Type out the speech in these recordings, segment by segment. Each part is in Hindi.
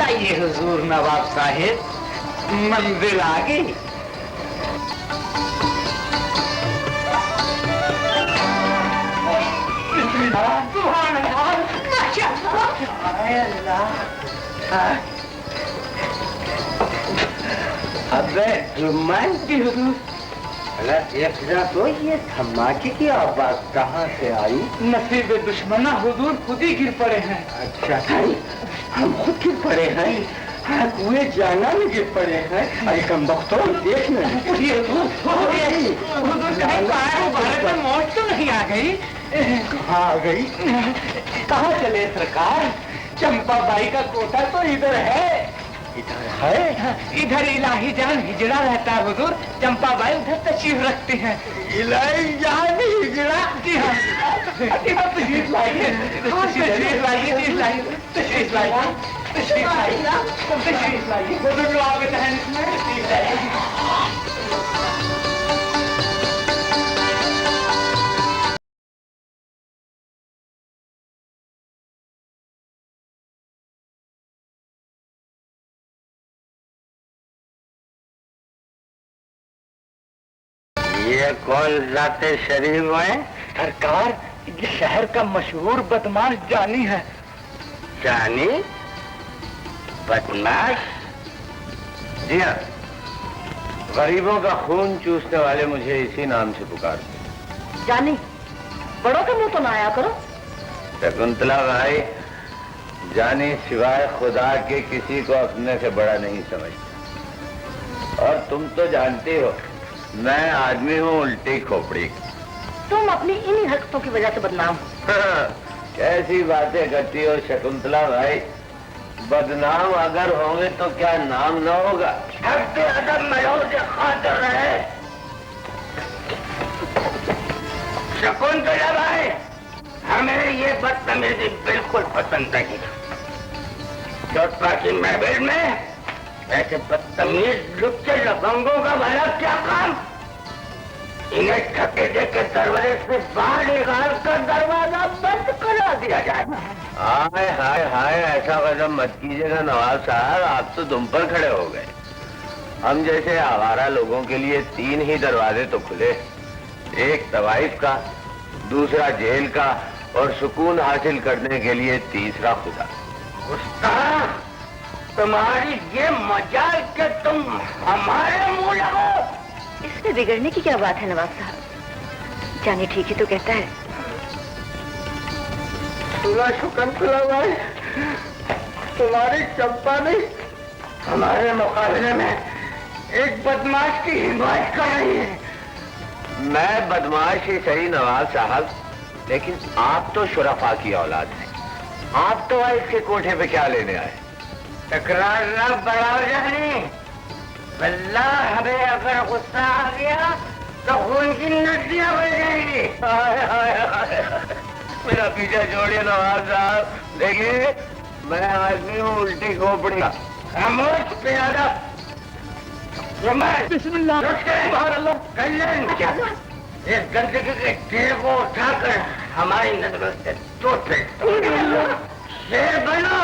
बताइए हुजूर नवाब साहिब, मंजिल आ गई। अबे जुम्मन की हुजूर, तो ये धमाके की आवाज कहाँ से आई? नसीब दुश्मना हुजूर खुद ही गिर पड़े हैं। अच्छा भाई, हम खुद गिर पड़े हैं? हाँ, कुएं जाना में गिर पड़े हैं। अरे कम बख्तों, देख में मौत तो नहीं आ गई? कहाँ आ गई? कहाँ चले सरकार? चंपा बाई का कोठा तो इधर है। इधर है? इधर इलाही जान हिजड़ा रहता है हुजूर। चंपा बाई उधर तशरीफ रखती हैं। इलाही जान हिजड़ा? जी हाँ, तशरीफ लाइए, तशरीफ लाइए, तशरीफ लाइए, तशरीफ लाइए। बुजुर्ग लोग आगे हैं इसमें, तशरीफ लाइए। ये कौन जाते शरीफ है? सरकार, ये शहर का मशहूर बदमाश जानी है। जानी? बदमाश? जी हाँ, गरीबों का खून चूसने वाले मुझे इसी नाम से पुकारते। जानी, बड़ों के मुंह तो ना आया करो। शकुंतला भाई, जानी सिवाय खुदा के किसी को अपने से बड़ा नहीं समझता। और तुम तो जानती हो, मैं आदमी हूँ उल्टी खोपड़ी। तुम अपनी इन्हीं हरकतों की वजह से बदनाम हो। कैसी बातें करती हो शकुंतला भाई? बदनाम अगर होंगे तो क्या नाम न होगा? अदब मलों से खातिर रहे। शकुंतला भाई, हमें ये बदतमीजी बिल्कुल पसंद नहीं। चौथा की महफिल में ऐसे बदतमीज लुच्चे लफंगों का भला क्या काम? इन्हें ठकेदे के दरवाजे से बाहर निकाल कर दरवाजा बंद करा दिया जाए। हाय हाय हाय, ऐसा कदम मत कीजिएगा नवाब साहब, आप तो दुम पर खड़े हो गए। हम जैसे आवारा लोगों के लिए 3 ही दरवाजे तो खुले, एक तवाइफ का, दूसरा जेल का, और सुकून हासिल करने के लिए तीसरा खुदा। उस्ताद, तुम्हारी ये मजाल के तुम हमारे मुंह लगो। इसमें बिगड़ने की क्या बात है नवाब साहब? जानी ठीक ही तो कहता है। सुना शकुंतला भाई, तुम्हारी चंपा ने हमारे मुकाबले में एक बदमाश की हिमायत कर रही है। मैं बदमाश ही सही नवाब साहब, लेकिन आप तो शुरफा की औलाद हैं। आप तो इसके कोठे पे क्या लेने आए? तकरार न बढ़ाओ जानी, वल्ला हमें अगर गुस्सा आ गया तो खून की नदियां बह जाएंगी। मेरा पीछा छोड़िए नवाब साहब, देखिए मैं आदमी हूँ उल्टी खोपड़ी का। खामोश प्यादा, बिस्मिल्लाह, कल्याण क्या? इस गंदगी के ढेर को उठाकर हमारी नजरों से दूर फेंक। शेर बनो।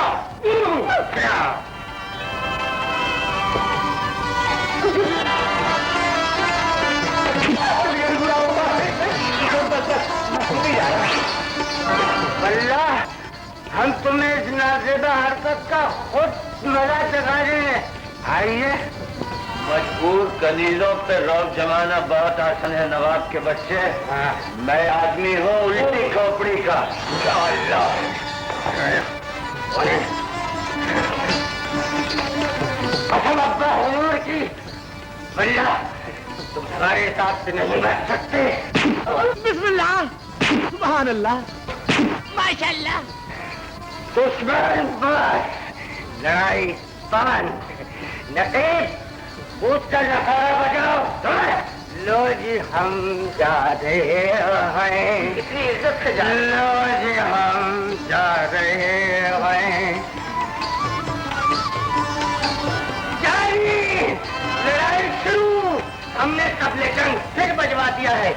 अल्लाह, हम तुम्हें इस नाज़ेबा हरकत का खुद मजा चखा देंगे। आइए। मजबूर कनीजों पे रौब जमाना बहुत आसान है नवाब के बच्चे। मैं आदमी हूँ उल्टी खोपड़ी का। कसम अब्बा हुजूर की, अल्लाह तुम्हारे साथ से नहीं बैठ सकते। बिस्मिल्लाह, सुभान अल्लाह, माशाअल्लाह। दुश्मन बस, लड़ाई बंद। नकीब, पूछ कर नखारा बजाओ। लो जी हम जा रहे हैं, इतनी इज्जत से जा। लो जी हम जा रहे हैं। जारी, लड़ाई शुरू। हमने तबले जंग फिर बजवा दिया है।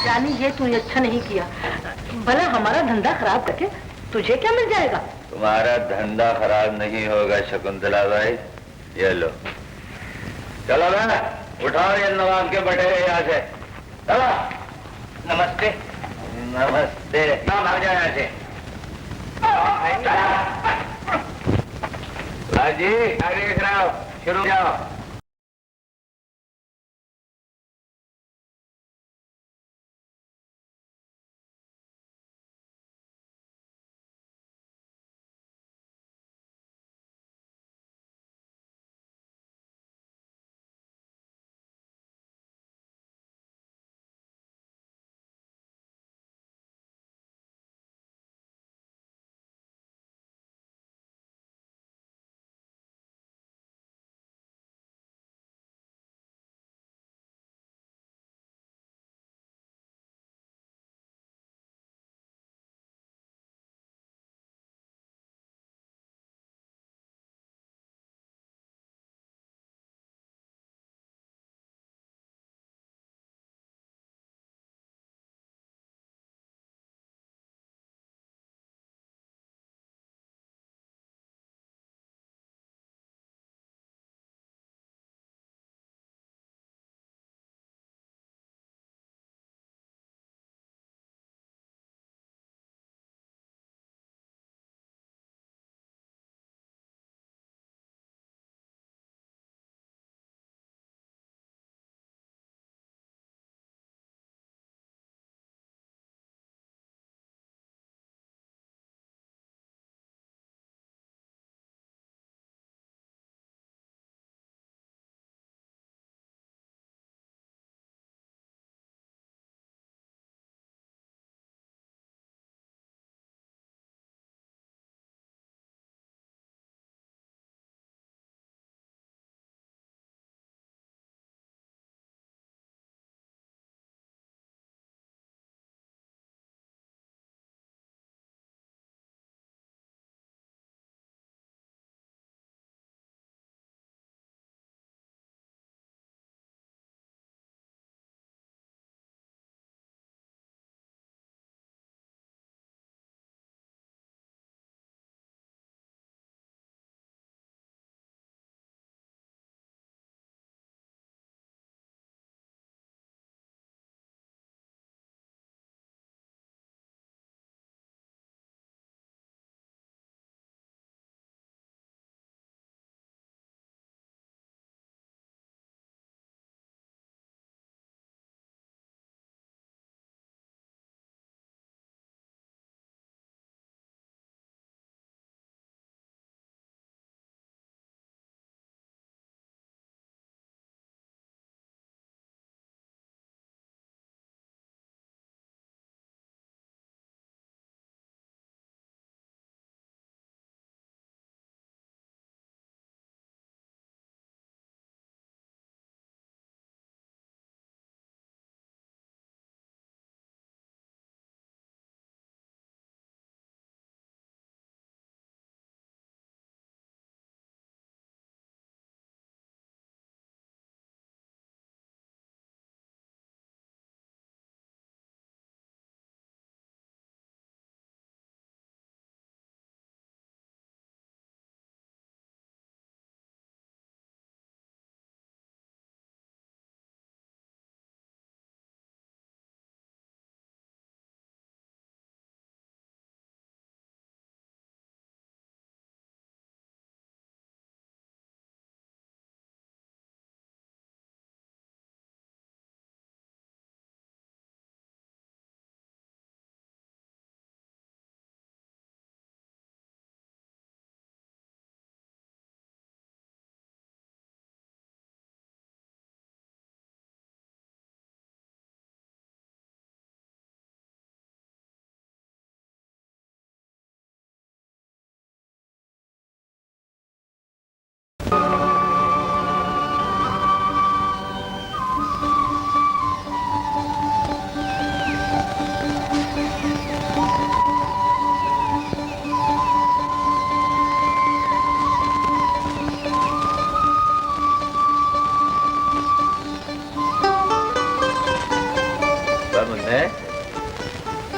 जानी, ये तूने अच्छा नहीं किया। भला हमारा धंधा खराब करके तुझे क्या मिल जाएगा? तुम्हारा धंधा खराब नहीं होगा शकुंतला भाई। ये लो, चलो ना, उठाओ ये नवाब के बटेरे यहाँ से। चलो। नमस्ते। नमस्ते। ना भाग जाओ यहाँ से। जी आगे देख रहा हो, शुरू जाओ।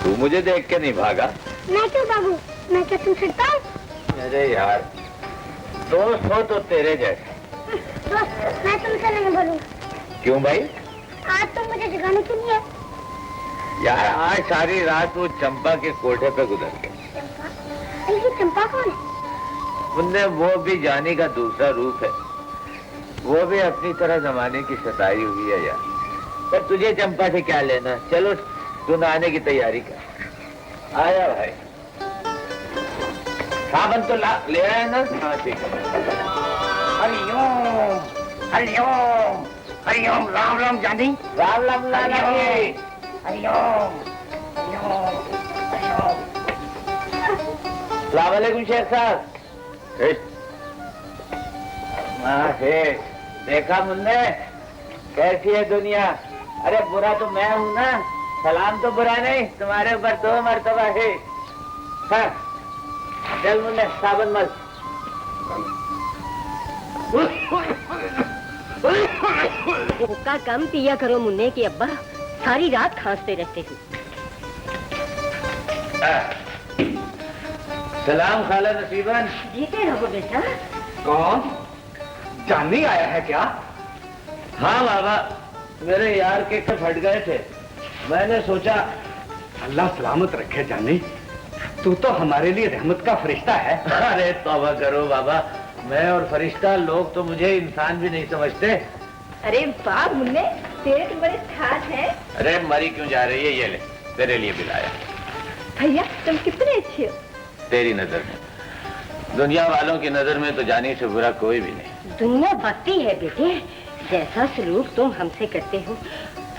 तू मुझे देख के नहीं भागा? मैं क्यों बाबू, मैं क्या तुमसे डरता हूँ? अरे यार, दोस्त हो तो तेरे जैसे। दोस्त, मैं तुमसे नहीं बोलूंगा। क्यों भाई? आज तुम मुझे जगाने के लिए। यार आज सारी रात वो चंपा के कोठे पे गुजर गए। चंपा? ये चंपा कौन है? मुन्ने वो भी जानी का दूसरा रूप है। वो भी अपनी तरह जमाने की सताई हुई है यार। पर तुझे चंपा से क्या लेना? चलो तू नहाने की तैयारी कर। आया भाई, साबन तो ले आया ना? हाँ ठीक है। हरिओम हरिओम हरिओम, राम राम जानी। राम राम लाला जी। हरिओम हरिओम हरिओम। सलाम अलैकुम शेख साहब। देखा मुन्ने कैसी है दुनिया? अरे बुरा तो मैं हूँ ना, सलाम तो बुरा नहीं, तुम्हारे ऊपर 2 मर्तबा है। हाँ, चल मुन्ने साबन मल। भूखा कम पिया करो मुन्ने की अब्बा, सारी रात खांसते रहते हो। सलाम खाला नसीबन। जीते रहो बेटा। कौन? जानी आया है क्या? हाँ बाबा, मेरे यार के फट गए थे, मैंने सोचा। अल्लाह सलामत रखे जानी, तू तो हमारे लिए रहमत का फरिश्ता है। अरे तौबा करो बाबा, मैं और फरिश्ता, लोग तो मुझे इंसान भी नहीं समझते। अरे वाह मुन्ने, तेरे तो बड़े खास है। अरे मरी क्यों जा रही है? ये ले, तेरे लिए बिलाया। भैया तुम कितने अच्छे हो। तेरी नजर में, दुनिया वालों की नजर में तो जानी से बुरा कोई भी नहीं। दुनिया भक्ति है बेटे, जैसा सलूक तुम हमसे करते हो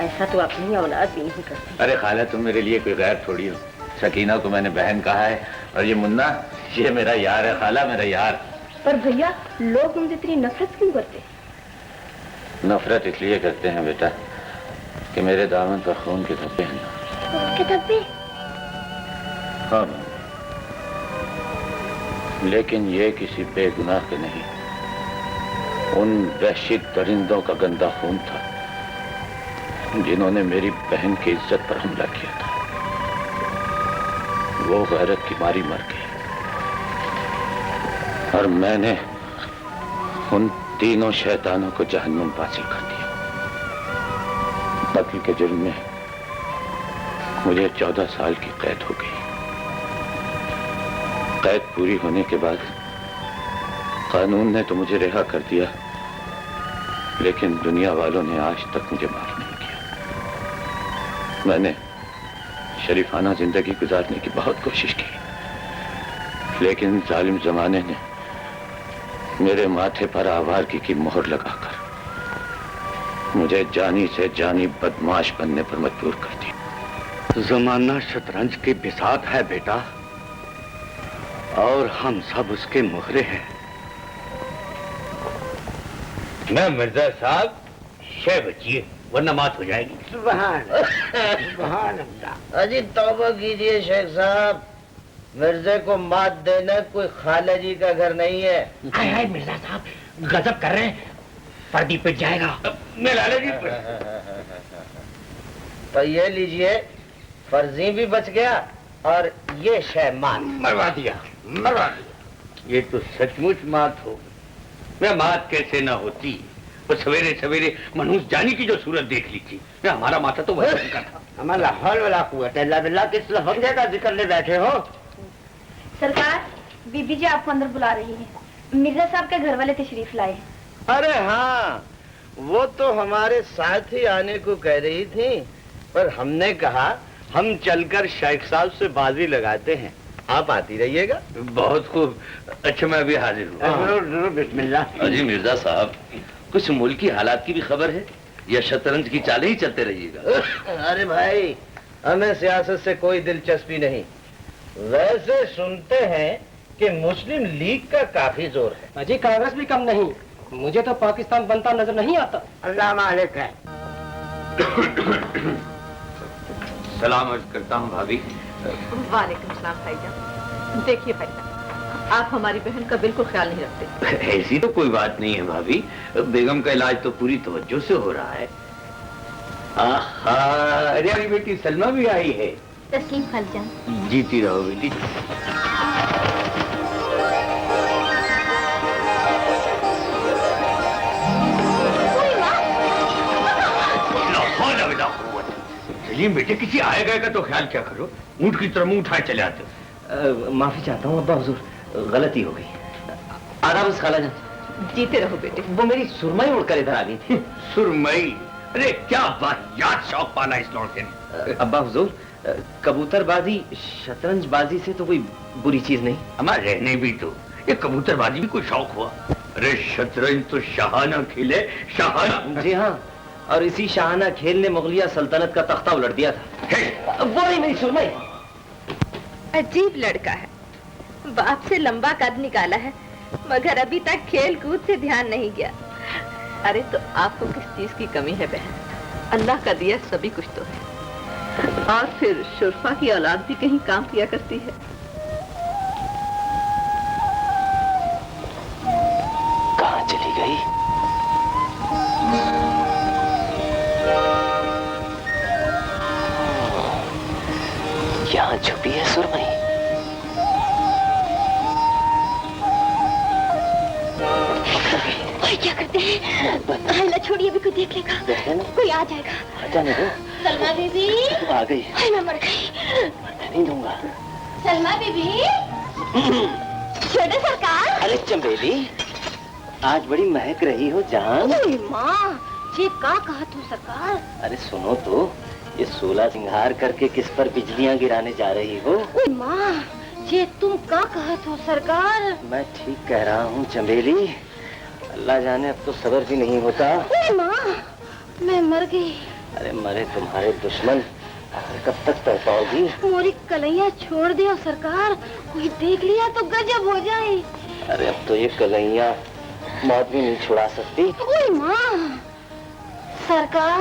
ऐसा तो अपनी औलाद भी नहीं करती। अरे खाला, तुम मेरे लिए कोई गैर थोड़ी हो। सकीना को मैंने बहन कहा है, और ये मुन्ना, ये मेरा यार है खाला, मेरा यार। पर भैया लोग तुमसे इतनी नफरत क्यों करते? नफरत इसलिए करते हैं बेटा कि मेरे दामन पर खून के धब्बे हैं। उसके धब्बे? हाँ, लेकिन ये किसी बेगुनाह के नहीं, उन वहशी दरिंदों का गंदा खून था जिन्होंने मेरी बहन की इज्जत पर हमला किया था। वो गैरत की मारी मर गई, और मैंने उन तीनों शैतानों को जहन्नुम वासिल कर दिया। कत्ल के जुर्म में मुझे 14 साल की कैद हो गई। कैद पूरी होने के बाद कानून ने तो मुझे रिहा कर दिया, लेकिन दुनिया वालों ने आज तक मुझे माफ नहीं किया। मैंने शरीफाना जिंदगी गुजारने की बहुत कोशिश की, लेकिन जालिम जमाने ने मेरे माथे पर आवारगी की मोहर लगाकर मुझे जानी से जानी बदमाश बनने पर मजबूर कर दिया। जमाना शतरंज की बिसात है बेटा, और हम सब उसके मुहरे हैं। मैं मिर्जा साहब, शह बचिए वरना मात हो जाएगी। सुभान सुभान अल्लाह। अजी तौबा कीजिए शेख साहब, मिर्जे को मात देना कोई खाला जी का घर नहीं है। हाय हाय मिर्जा साहब, गजब कर रहे हैं, पर्दी पिट जाएगा। मैं लाला जी तो ये लीजिए, फर्जी भी बच गया और ये शह मात। मरवा दिया, मरवा दिया। ये तो सचमुच मात हो। मैं मात कैसे ना होती, वो सवेरे सवेरे मनहूस जानी की जो सूरत देख ली थी, मैं हमारा माथा तो वही का था। हमारा हौल वाला कुव्वत इल्ला बिल्लाह, किस लफंगे का जिक्र ले बैठे हो? सरकार, बीबी जी आपको अंदर बुला रही है। मिर्जा साहब के घर वाले तशरीफ लाए। अरे हाँ, वो तो हमारे साथ ही आने को कह रही थी, पर हमने कहा हम चलकर शेख साहब से बाजी लगाते हैं, आप आती रहिएगा। बहुत खूब। अच्छा मैं अभी हाजिर हूँ। जरूर बिस्मिल्लाह। अजी मिर्जा साहब, कुछ मुल्क की हालात की भी खबर है या शतरंज की चालें ही चलते रहिएगा? अरे भाई, हमें सियासत से कोई दिलचस्पी नहीं। वैसे सुनते हैं कि मुस्लिम लीग का काफी जोर है। अजी कांग्रेस भी कम नहीं, मुझे तो पाकिस्तान बनता नजर नहीं आता। अल्लाह मालिक है। सलाम अर्ज करता हूँ भाभी। वालेकुम सलाम भाईजान। देखिए भाईजान, आप हमारी बहन का बिल्कुल ख्याल नहीं रखते। ऐसी तो कोई बात नहीं है भाभी, बेगम का इलाज तो पूरी तवज्जो से हो रहा है। आहा, अरे अरे बेटी सलमा भी आई है। तस्लीम खालजान। जीती रहो बेटी। सलीम बेटे, किसी आए गए का तो ख्याल क्या करो, ऊंट की तरह मुंह उठाए चले आते हो। माफी चाहता हूँ अब्बा हुजूर, गलती हो गई। आदाब खालाजान। जीते रहो बेटे। वो मेरी सुरमई उड़कर इधर आ गई थी। सुरमई? अरे क्या वाहियात शौक पाला इस लड़के ने। अब्बा हुजूर, कबूतरबाजी शतरंजबाजी से तो कोई बुरी चीज नहीं। हमारे रहने भी तो ये कबूतरबाजी भी कोई शौक हुआ। अरे शतरंज तो शाहाना खेले, शाहाना। जी हाँ, और इसी शाहाना खेल ने मुगलिया सल्तनत का तख्ता उलट दिया था। वो ही मेरी सुरमई। अजीब लड़का है, बाप से लंबा कद निकाला है मगर अभी तक खेल कूद से ध्यान नहीं गया। अरे तो आपको किस चीज की कमी है बहन? अल्लाह का दिया सभी कुछ तो है। और फिर शुरफा की औलाद भी कहीं काम किया करती है। कहाँ चली गई? यहाँ छुपी है सुरमई। क्या करते हैं? हल्ला छोड़िए, अभी कोई देख लेगा, कोई आ जाएगा। जाने दो। सलमा बीबी आ गई। मैं मर गई। नहीं दूंगा। सलमा बीबी। छोटे सरकार। अरे चंबेली, आज बड़ी महक रही हो जान। माँ, ये का कहा तू सरकार? अरे सुनो तो, ये 16 सिंगार करके किस पर बिजलियां गिराने जा रही हो? माँ, ये तुम का कहा तू सरकार? मैं ठीक कह रहा हूँ चंबेली, अल्लाह जाने अब तो सब्र भी नहीं होता। माँ, मैं मर गई। अरे मरे तुम्हारे दुश्मन, कब तक तड़पाओगी? मोरी कलैया छोड़ दियो सरकार, कोई देख लिया तो गजब हो जाए। अरे अब तो ये कलैया मौत भी नहीं छुड़ा सकती। ओए माँ, सरकार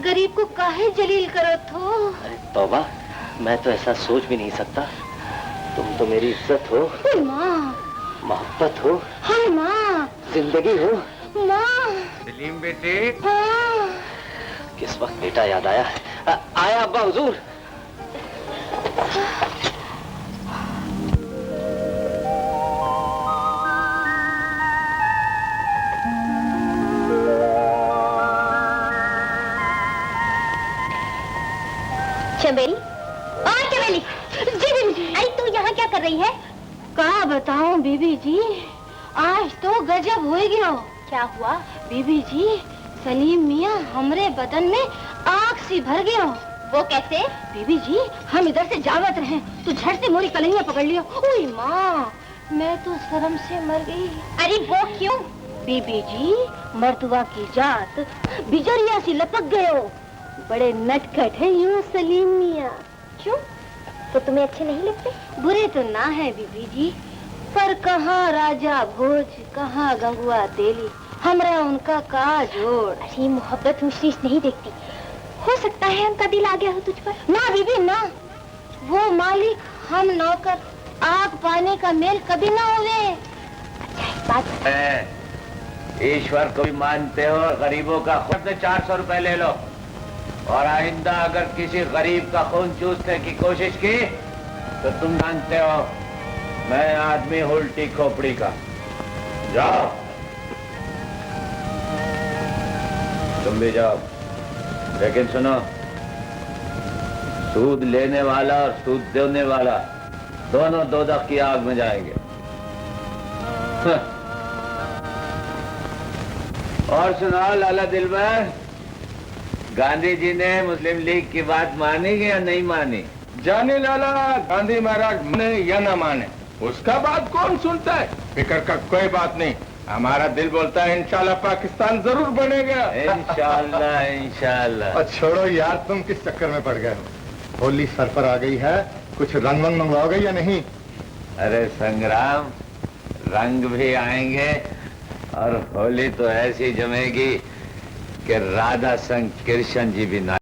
गरीब को काहे जलील करो तो? अरे तौबा, मैं तो ऐसा सोच भी नहीं सकता। तुम तो मेरी इज्जत हो, माँ, मोहब्बत हो, हाँ माँ, जिंदगी हो। माँ। सलीम बेटे। हाँ। किस वक्त बेटा याद आया? आया अब्बा हुजूर। चमेली, और चमेली, जी बीबी। अरे तू यहाँ क्या कर रही है? कहा बताऊं बीबी जी, आज तो गजब हो गया। क्या हुआ? बीबी जी, सलीम मियाँ हमरे बदन में आग सी भर गया। वो कैसे? बीबी जी, हम इधर से जावत रहे तो झट से मोरी कलैया पकड़ लिया। ओए माँ, मैं तो शर्म से मर गई। अरे वो क्यों? बीबी जी, मर्दवा की जात बिजरिया सी लपक गयो। बड़े नटखट है यूँ सलीम मियाँ। क्यों? तो तुम्हें अच्छे नहीं लगते? बुरे तो ना है बीबी जी, पर कहाँ राजा भोज, कहाँ गंगुआ तेली, हमरा उनका का जोड़। अरे मोहब्बत मुश्किल नहीं देखती, हो सकता है उनका दिल आ गया हो तुझ पर। ना बीबी ना, वो मालिक हम नौकर, आग पाने का मेल कभी ना हुए। अच्छा बात ईश्वर को भी मानते हो और गरीबों का खून से 400 रुपए ले लो, और आइंदा अगर किसी गरीब का खून चूसने की कोशिश की तो तुम जानते हो मैं आदमी उल्टी खोपड़ी का। जाओ, तुम भी जाओ, लेकिन सुनो, सूद लेने वाला और सूद देने वाला दोनों दोजख की आग में जाएंगे। और सुनाओ लाला दिलबर, गांधी जी ने मुस्लिम लीग की बात मानी या नहीं मानी? जाने लाला, गांधी महाराज माने या ना माने, उसका बात कौन सुनता है। फिक्र का कोई बात नहीं, हमारा दिल बोलता है इंशाल्लाह पाकिस्तान जरूर बनेगा। इंशाल्लाह इंशाल्लाह। और छोड़ो यार, तुम किस चक्कर में पड़ गए हो? होली सर पर आ गई है, कुछ रंग वंग मंगवाओगे या नहीं? अरे संग्राम, रंग भी आएंगे और होली तो ऐसी जमेगी कि राधा संग कृष्ण जी भी ना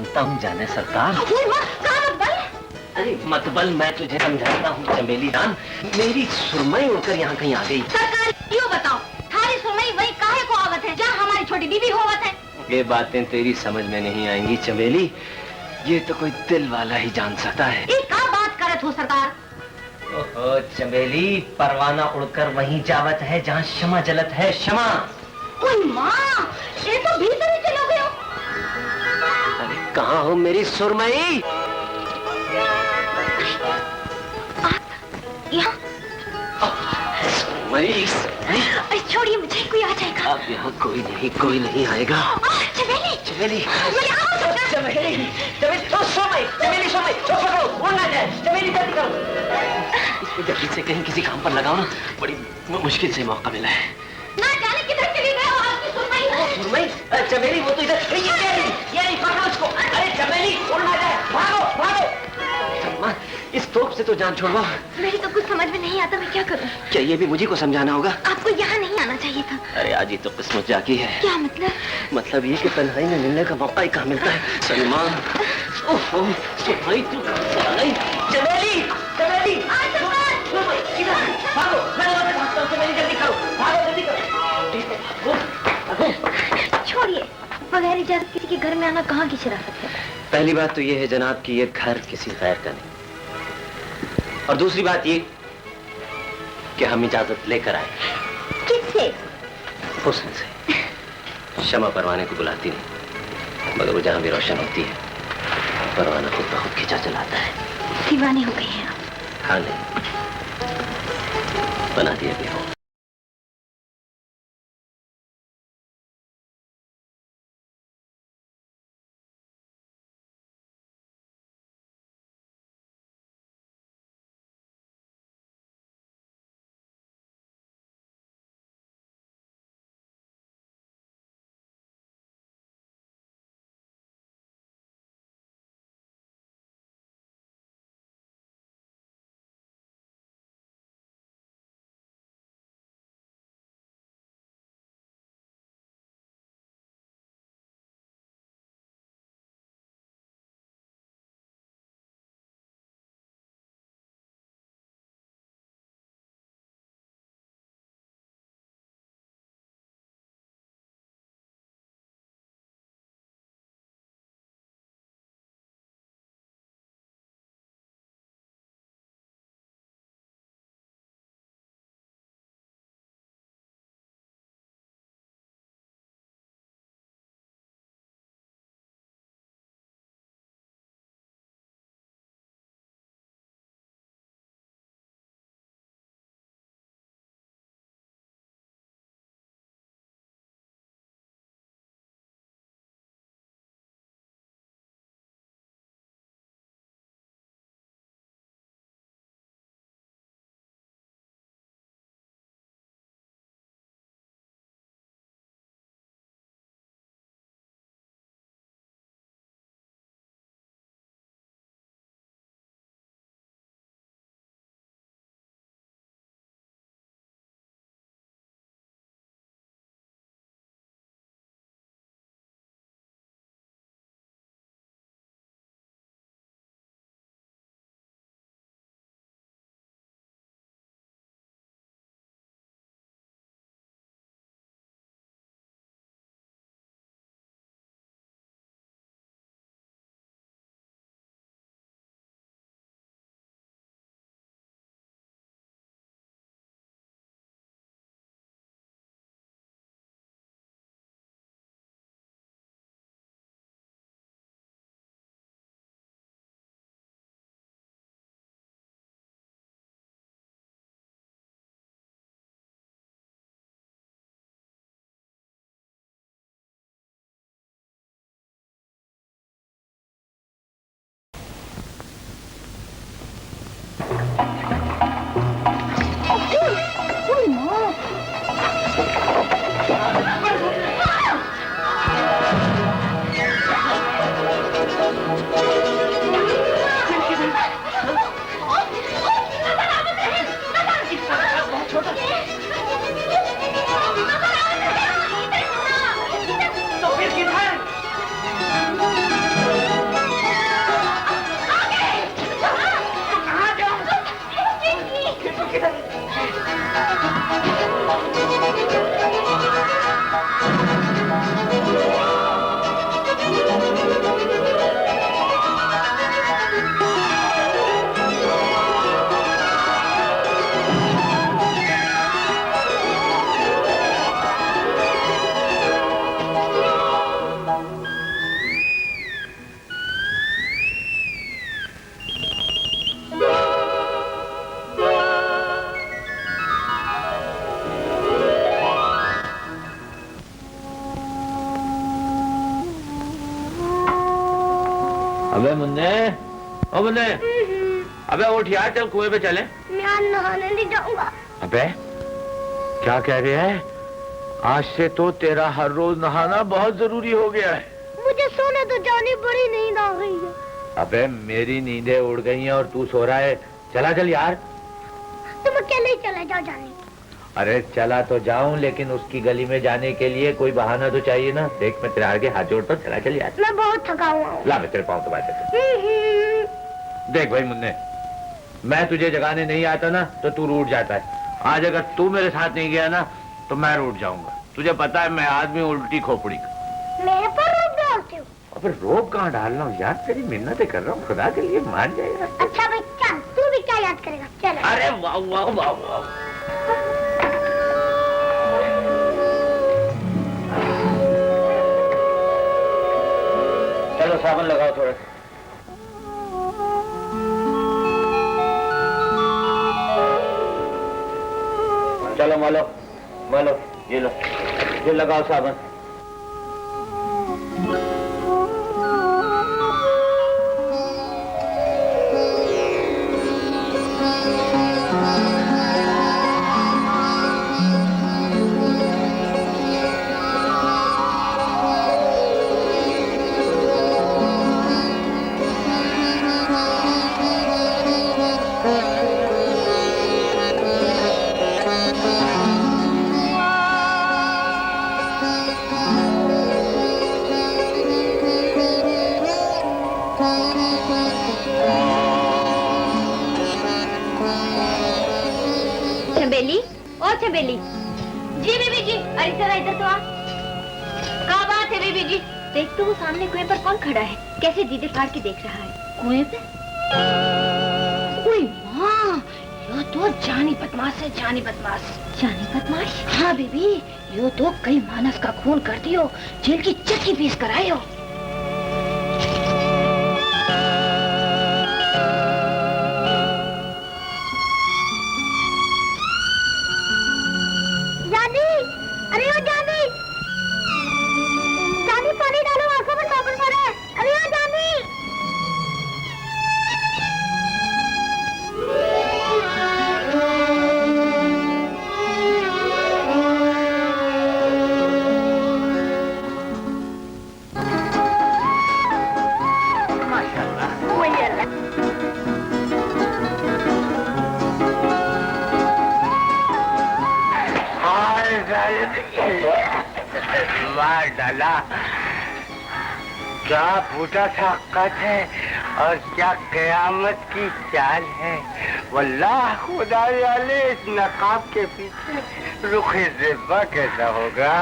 जानता हूँ जाने सरकार। अरे मतबल मैं तुझे समझाता हूँ चमेली जान, मेरी सुरमई उड़कर यहाँ कहीं आ गई। सरकार क्यों बताओ, थारी सुरमई वही काहे को आवत है जहाँ हमारी छोटी बीबी होवत है। ये बातें तेरी समझ में नहीं आएंगी चमेली, ये तो कोई दिल वाला ही जान सकता है। ये क्या बात करत हो सरकार? ओहो चमेली, परवाना उड़कर वहीं जावत है जहाँ क्षमा जलत है, क्षमा। ओए माँ, ये तो भीतर ही चलो गए हो। अरे कहाँ हो मेरी सुरमई? यहाँ सुरमई, छोड़िए मुझे, कोई आ जाएगा। अब यहाँ कोई नहीं आएगा। चमेली चमेली, चमेली चमेली, चमेली, सुरमई, पकड़ो, उड़ ना जाए। चमेली जल्दी करो, इसको जल्दी से कहीं किसी काम पर लगाओ ना, बड़ी मुश्किल से मौका मिला है। ना जाने किधर चली गए हो आपकी सुरमई? सुरमई, चमेली वो तो इधर, ये पकड़ो उसको। अरे चमेली उड़ ना जाए, भागो। माँ, इस तोप से तो जान छोड़वा। मेरी तो कुछ समझ में नहीं आता, मैं क्या करूं? क्या ये भी मुझे को समझाना होगा? आपको यहाँ नहीं आना चाहिए था। अरे आज ही तो किस्मत जागी है। क्या मतलब? मतलब ये कि तन्हाई में मिलने का मौका ही कहाँ मिलता है। सलमा, ओहो, सुरमई तू कहाँ से आ गई? चमेली, इधर भागो, मैं वापस भागता हूँ। चमेली जल्दी करो, जल्दी करो। छोड़िए, बगैर इजाजत किसी के घर में आना कहाँ की शराफत है? पहली बात तो ये है जनाब कि ये घर किसी गैर का नहीं, और दूसरी बात ये कि हम इजाजत लेकर आए। किससे? हुस्न से। क्षमा परवाने को बुलाती नहीं, मगर वो जहां भी रोशन होती है परवाना खुद ब खुद खिंचा चलाता है। दीवाने हो गए हैं आप? हाँ नहीं, बना दिया भी हो। अबे मुन्ने, ओ मुन्ने, अबे उठ यार, चल कुएं पे चले। मैं नहाने नहीं जाऊंगा। अबे क्या कह रहे हैं? आज से तो तेरा हर रोज नहाना बहुत जरूरी हो गया है। मुझे सोने तो जानी, बड़ी नींद आ गई है। अबे मेरी नींदें उड़ गई हैं और तू सो रहा है। चला चल यार। तुम अकेले ही चले जाओ जाने। अरे चला तो जाऊं, लेकिन उसकी गली में जाने के लिए कोई बहाना तो चाहिए ना। देख मैं तेरे आगे हाथ जोड़ता हूँ, चला चल यार। मैं बहुत थका हुआ हूँ। ला मैं तेरे पाँव दबा देता हूं। देख भाई मुन्ने, मैं तुझे जगाने नहीं आता ना तो तू रूठ जाता है। आज अगर तू मेरे साथ नहीं गया ना तो मैं रूठ जाऊंगा। तुझे पता है मैं आदमी उल्टी खोपड़ी का। मेरे पर रोक डालते हो? अबे रोब कहाँ डाल रहा हूँ यार, तेरी मिन्नतें कर रहा हूँ, खुदा के लिए मान जाएगा। अच्छा भाई चल, तू भी क्या याद करेगा? चल। अरे वाह वाह वाह वाह। चलो साबुन लगाओ थोड़ा। चलो मलो मलो, ये लो, ये लगाओ साबुन। चमेली, ओ चमेली। जी बीबी जी। अरे जरा इधर तो आ। क्या बात है बीबी जी? देख तो वो सामने कुएं पर कौन खड़ा है, कैसे दीदे फाड़ के देख रहा है। कुएं पे? ओए माँ, ये तो जानी बदमाश है, जानी बदमाश। जानी बदमाश? हाँ बीबी, ये तो कई मानस का खून कर दियो, जेल की चक्की पीस कर आयो। जानी, अरे ओ जानी, जानी पानी डालो, आंखों में साबुन भरे। अरे ओ जानी। माशाल्लाह, वही अल्लाह। मार डाला। क्या फूटा था कद है और क्या कयामत की चाल है। वल्लाह खुदा जाने इस नकाब के पीछे रुखे ज़िब्बा कैसा होगा।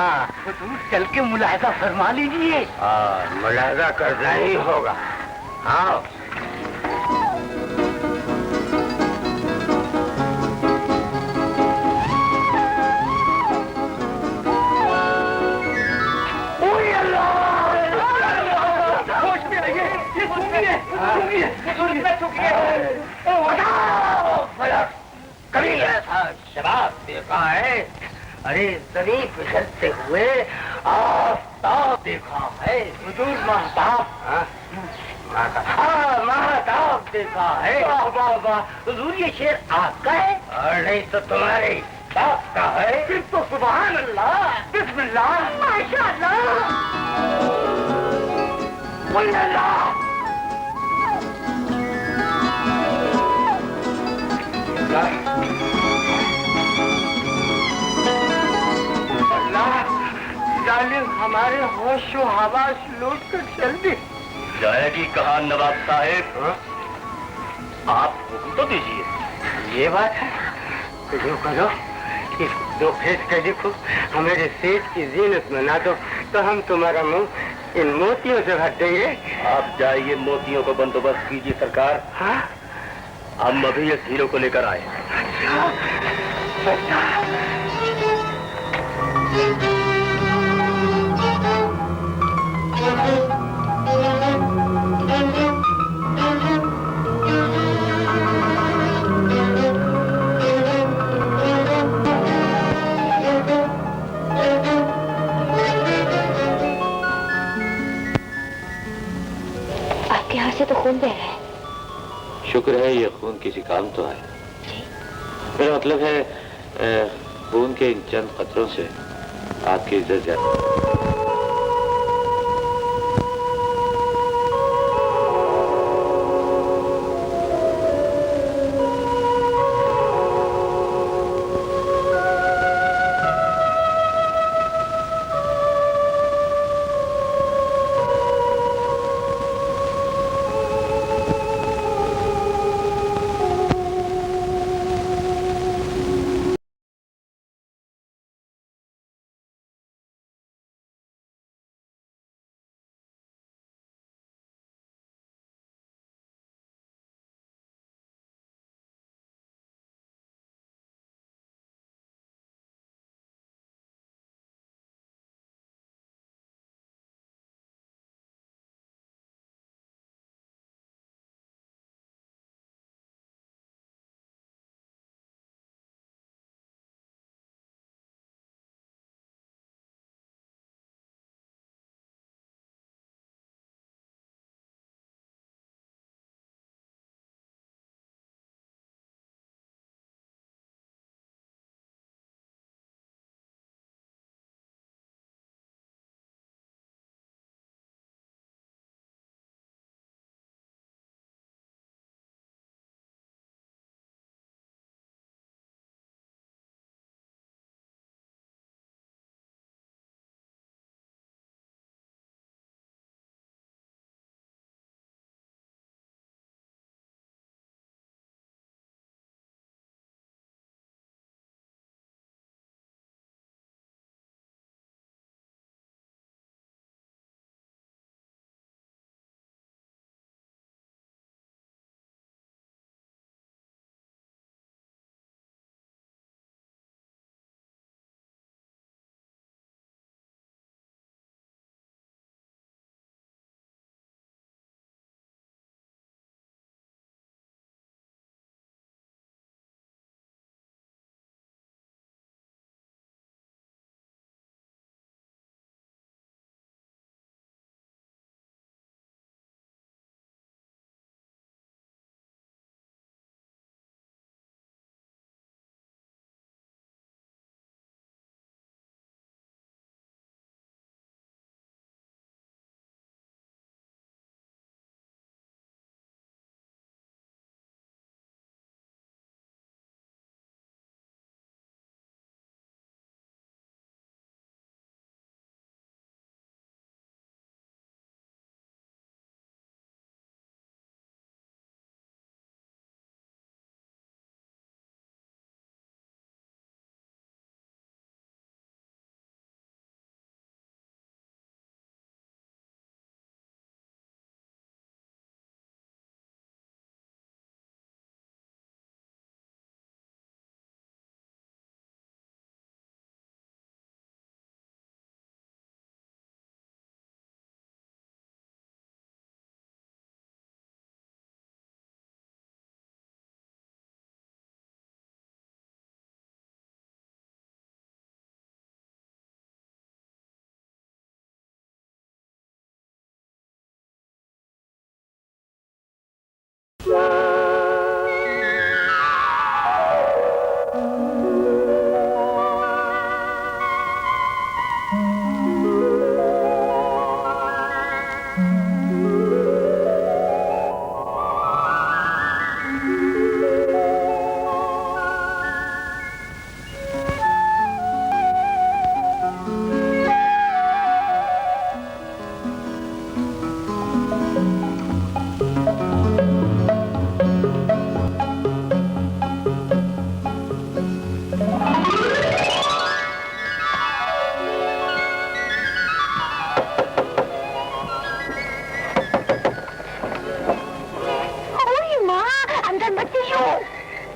तो तुम चल के मुलाहजा फरमा लीजिए। हाँ, मुलाहजा करना ही होगा। हाँ कभी ऐसा शराब देखा है? अरे जमीन फिसलते हुए आफ्ताब देखा है। हुजूर महताब, महताब देखा है। वाह वाह वाह, हुजूर ये शेर आपका है? और नहीं तो तुम्हारे बाप का है। फिर तो सुभान अल्लाह, बिस्मिल्लाह, माशाअल्लाह, वल्लाह। जालिम हमारे होशो हवास लूट कर चल दी। जाएगी कहाँ नवाब साहेब? आप हुक्म तो दीजिए। ये बात है तो जो करो, इस दो फेस के देखो, हमारे सेठ की जीनत बना दो तो हम तुम्हारा मुंह इन मोतियों से भर देंगे। आप जाइए, मोतियों को बंदोबस्त कीजिए सरकार। हाँ, हम अभी इस हीरो को लेकर आए। आपके यहाँ से से तो खून बह रहा है। शुक्र है ये खून किसी काम तो आए। मेरा मतलब है खून के इन चंद कतरों से आपकी इज्जत जाए।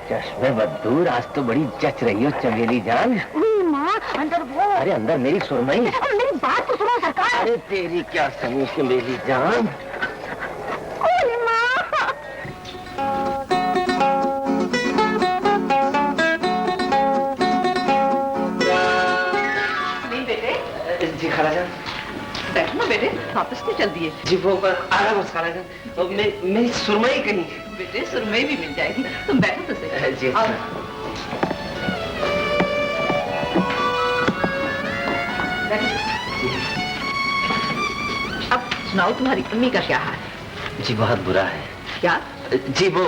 चश्मे बदूर, आज तो बड़ी जच रही हो चमेली जान। माँ अंदर वो। अरे अंदर मेरी सुरमई। मेरी बात तो सुनो सरकार। अरे तेरी क्या समझ चमेली जान। नहीं बेटे। जी खाला जान। बैठो ना बेटे, वापस क्यों चल दिए? जी वो आराम से खाला जान, मेरी सुरमई कहीं। बेटे सुरमई भी मिल जाएगी, तुम बैठो तो सही। जी अब सुनाओ तुम्हारी अम्मी का क्या हाल है? जी बहुत बुरा है। क्या? जी वो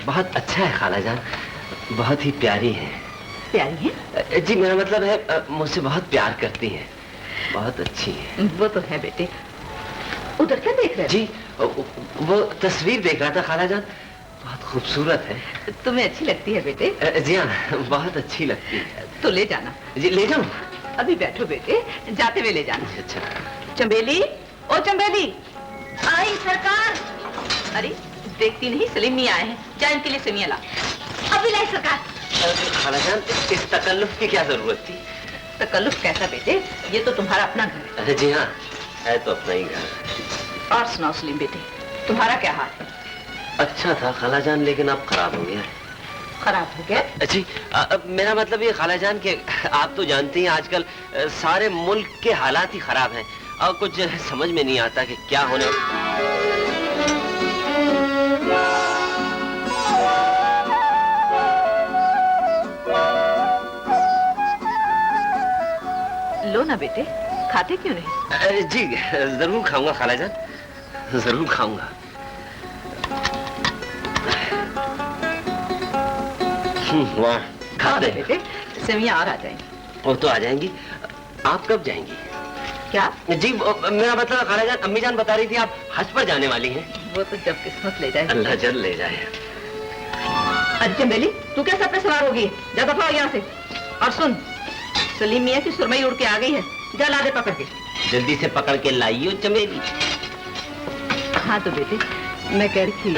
बहुत अच्छा है खाला जान, बहुत ही प्यारी है। प्यारी है? जी मेरा मतलब है मुझसे बहुत प्यार करती है, बहुत अच्छी है। वो तो है बेटे। उधर क्या देख रहे? जी वो तस्वीर देख रहा था खाला जान, बहुत खूबसूरत है। तुम्हें अच्छी लगती है बेटे? जी हाँ बहुत अच्छी लगती है। तो ले जाना। जी ले जाऊं? अभी बैठो बेटे, जाते हुए ले जाना। अच्छा। चंबेली, ओ चंबेली। आई सरकार। अरे देखती नहीं सलीम नहीं आए हैं, जा इनके लिए सेमिया ला। अभी लाई सरकार। खाला जान इस तकल्लुफ की क्या जरूरत थी? तकल्लुफ कैसा बेटे, ये तो तुम्हारा अपना घर है। अरे जी हाँ है तो अपना ही घर। और सुनाओ सलीम बेटे, तुम्हारा क्या हाल है? अच्छा था खाला जान, लेकिन अब खराब हो गया। खराब हो गया? जी मेरा मतलब ये खाला जान के आप तो जानती हैं आजकल सारे मुल्क के हालात ही खराब हैं और कुछ समझ में नहीं आता कि क्या होने। लो ना बेटे, खाते क्यों नहीं? जी जरूर खाऊंगा खाला जान, जरूर खाऊंगा। वाह खाते हैं बेटे, सेमिया और आ जाएंगी। वो तो आ जाएंगी। आप कब जाएंगी? क्या? जी मेरा मतलब खाला जान, अम्मी जान बता रही थी आप हज पर जाने वाली हैं। वो तो जब किस्मत ले जाए। अल्लाह जल्द ले जाए। अरे चंबेली, तू क्या सर पे सवार होगी? जा दफा यहाँ से। और सुन, सलीम मियाँ की सुरमई उड़ के आ गई है, जा ला दे पकड़ के। जल्दी से पकड़ के लाइयो चमेली। हाँ तो बेटे, मैं कह रही थी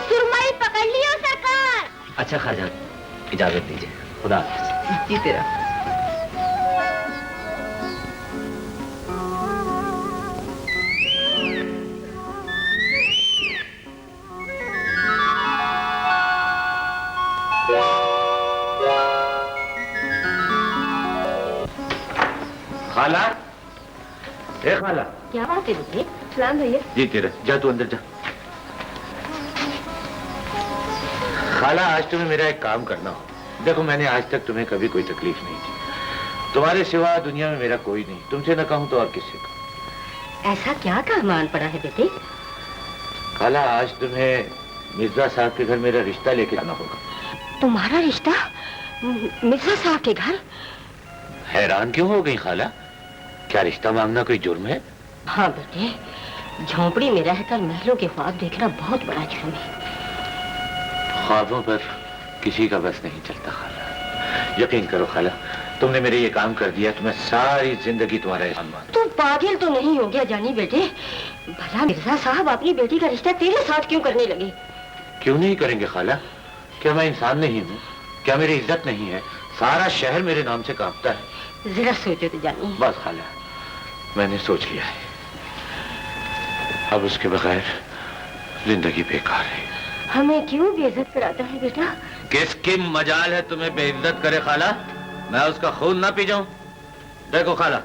सुरमई पकड़ लियो सरकार। अच्छा खाजान इजाजत दीजिए, खुदा हाफिज। जीते रहो। खाला, ए खाला। क्या बात है बेटे? सलाम भैया। जी तेरा, जा तू अंदर जा। खाला आज तुम्हें मेरा एक काम करना हो। देखो मैंने आज तक तुम्हें कभी कोई तकलीफ नहीं दी, तुम्हारे सिवा दुनिया में मेरा कोई नहीं, तुमसे न कहूं तो और किससे कहूं। ऐसा क्या काम आन पड़ा है बेटे? खाला आज तुम्हें मिर्जा साहब के घर मेरा रिश्ता लेके जाना होगा। तुम्हारा रिश्ता मिर्जा साहब के घर? हैरान क्यों हो गई खाला? क्या रिश्ता मांगना कोई जुर्म है? हाँ बेटे, झोंपड़ी में रहकर महलों के ख्वाब देखना बहुत बड़ा जुर्म है। ख्वाबों पर किसी का बस नहीं चलता खाला। यकीन करो खाला, तुमने मेरे ये काम कर दिया तो मैं सारी जिंदगी तुम्हारा एहसान मानूं। तू पागल तो नहीं हो गया जानी बेटे? भला मिर्जा साहब अपनी बेटी का रिश्ता तेरे साथ क्यों करने लगे? क्यों नहीं करेंगे खाला? क्या मैं इंसान नहीं हूँ? क्या मेरी इज्जत नहीं है? सारा शहर मेरे नाम से कांपता है। जरा सोचो तो जानी। बस खाला, मैंने सोच लिया है। अब उसके बगैर जिंदगी बेकार है। हमें क्यों बेइज्जत कराता है बेटा? किसकी मजाल है तुम्हें बेइज्जत करे खाला? मैं उसका खून ना पी जाऊं? देखो खाला,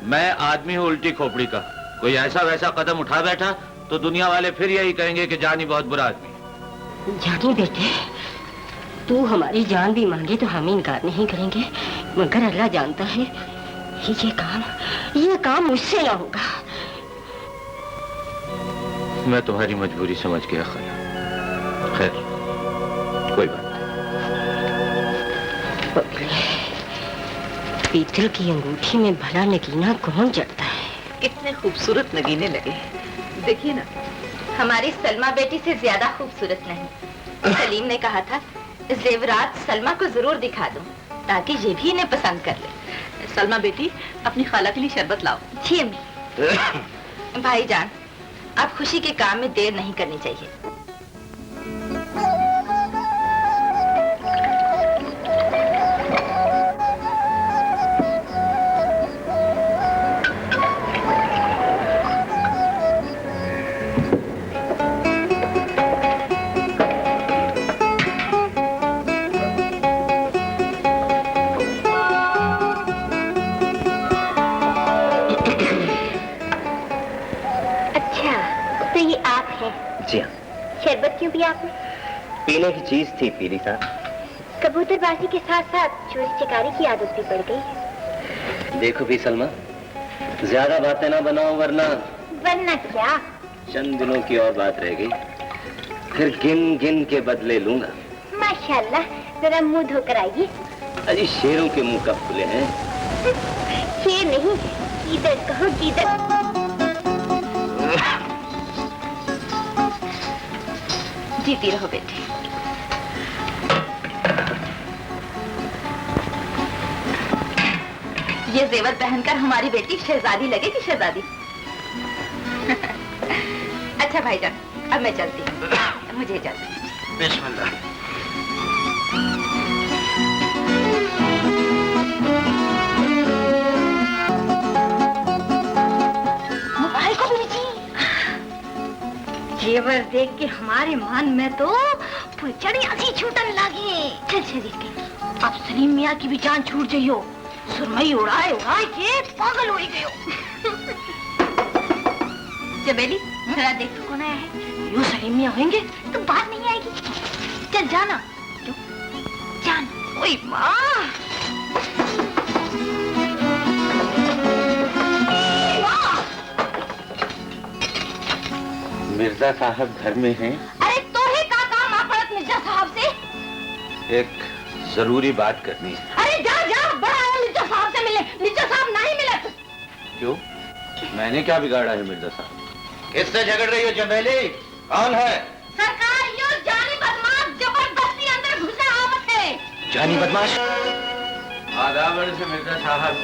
मैं आदमी हूँ उल्टी खोपड़ी का। कोई ऐसा वैसा कदम उठा बैठा तो दुनिया वाले फिर यही कहेंगे कि जानी बहुत बुरा आदमी है। जानी बेटे, तू हमारी जान भी मांगे तो हम इनकार नहीं करेंगे, मगर अल्लाह जानता है ये काम मुझसे ना होगा। मैं तुम्हारी मजबूरी समझ गया खाला। खैर कोई बात नहीं। पीतल की अंगूठी में भला नगीना कौन जड़ता है? कितने खूबसूरत नगीने लगे। देखिए ना, हमारी सलमा बेटी से ज्यादा खूबसूरत नहीं। सलीम ने कहा था जेवरात सलमा को जरूर दिखा दूं, ताकि ये भी इन्हें पसंद कर ले। सलमा बेटी, अपनी खाला के लिए शरबत लाओ। जी अम्मी। भाईजान, अब खुशी के काम में देर नहीं करनी चाहिए। शरबत क्यों पिया आपने? पीने की चीज थी पीली साहब। कबूतरबाजी के साथ साथ चोरी चिकारी की आदत भी पड़ गई। देखो भी सलमा, ज्यादा बातें ना बनाओ वरना क्या? चंद दिनों की और बात रह गई, फिर गिन गिन के बदले लूंगा। माशाल्लाह, जरा मुंह धोकर आइए। अरे शेरों के मुंह कब खुले हैं? शेर नहीं, गीदड़ कहो, गीदड़। जीती रहो बेटी। ये जेवर पहनकर हमारी बेटी शहजादी लगेगी, शहजादी। अच्छा भाईजान, अब मैं चलती हूँ, मुझे इजाजत दीजिए। बिस्मिल्लाह। मोबाइल को भी जी। जेवर देख के हमारे मन में तो फुलचड़ियां सी छूटन लगी। चल शरीर के, अब सलीम मियाँ की भी जान छूट जाइयो। सुरमई उड़ाए उड़ाए के पागल हो गयो। चमेली, जरा देख तो कौन आया है। यूं सलीम मियाँ होंगे तो बात नहीं आएगी। चल जाना, जाना। ओए माँ, मिर्जा साहब घर में हैं? अरे तो ही का काम आ पड़त मिर्जा साहब से। एक जरूरी बात करनी है। अरे जा जा, बड़ा मिर्जा साहब से मिले। मिर्जा साहब नहीं मिले। क्यों? मैंने क्या बिगाड़ा है मिर्जा साहब? किससे झगड़ रही हो चमेली? कौन है? सरकार, यो जानी बदमाश जबरदस्ती अंदर घुसे आवत है। जानी बदमाश? आदाब से मिर्जा साहब,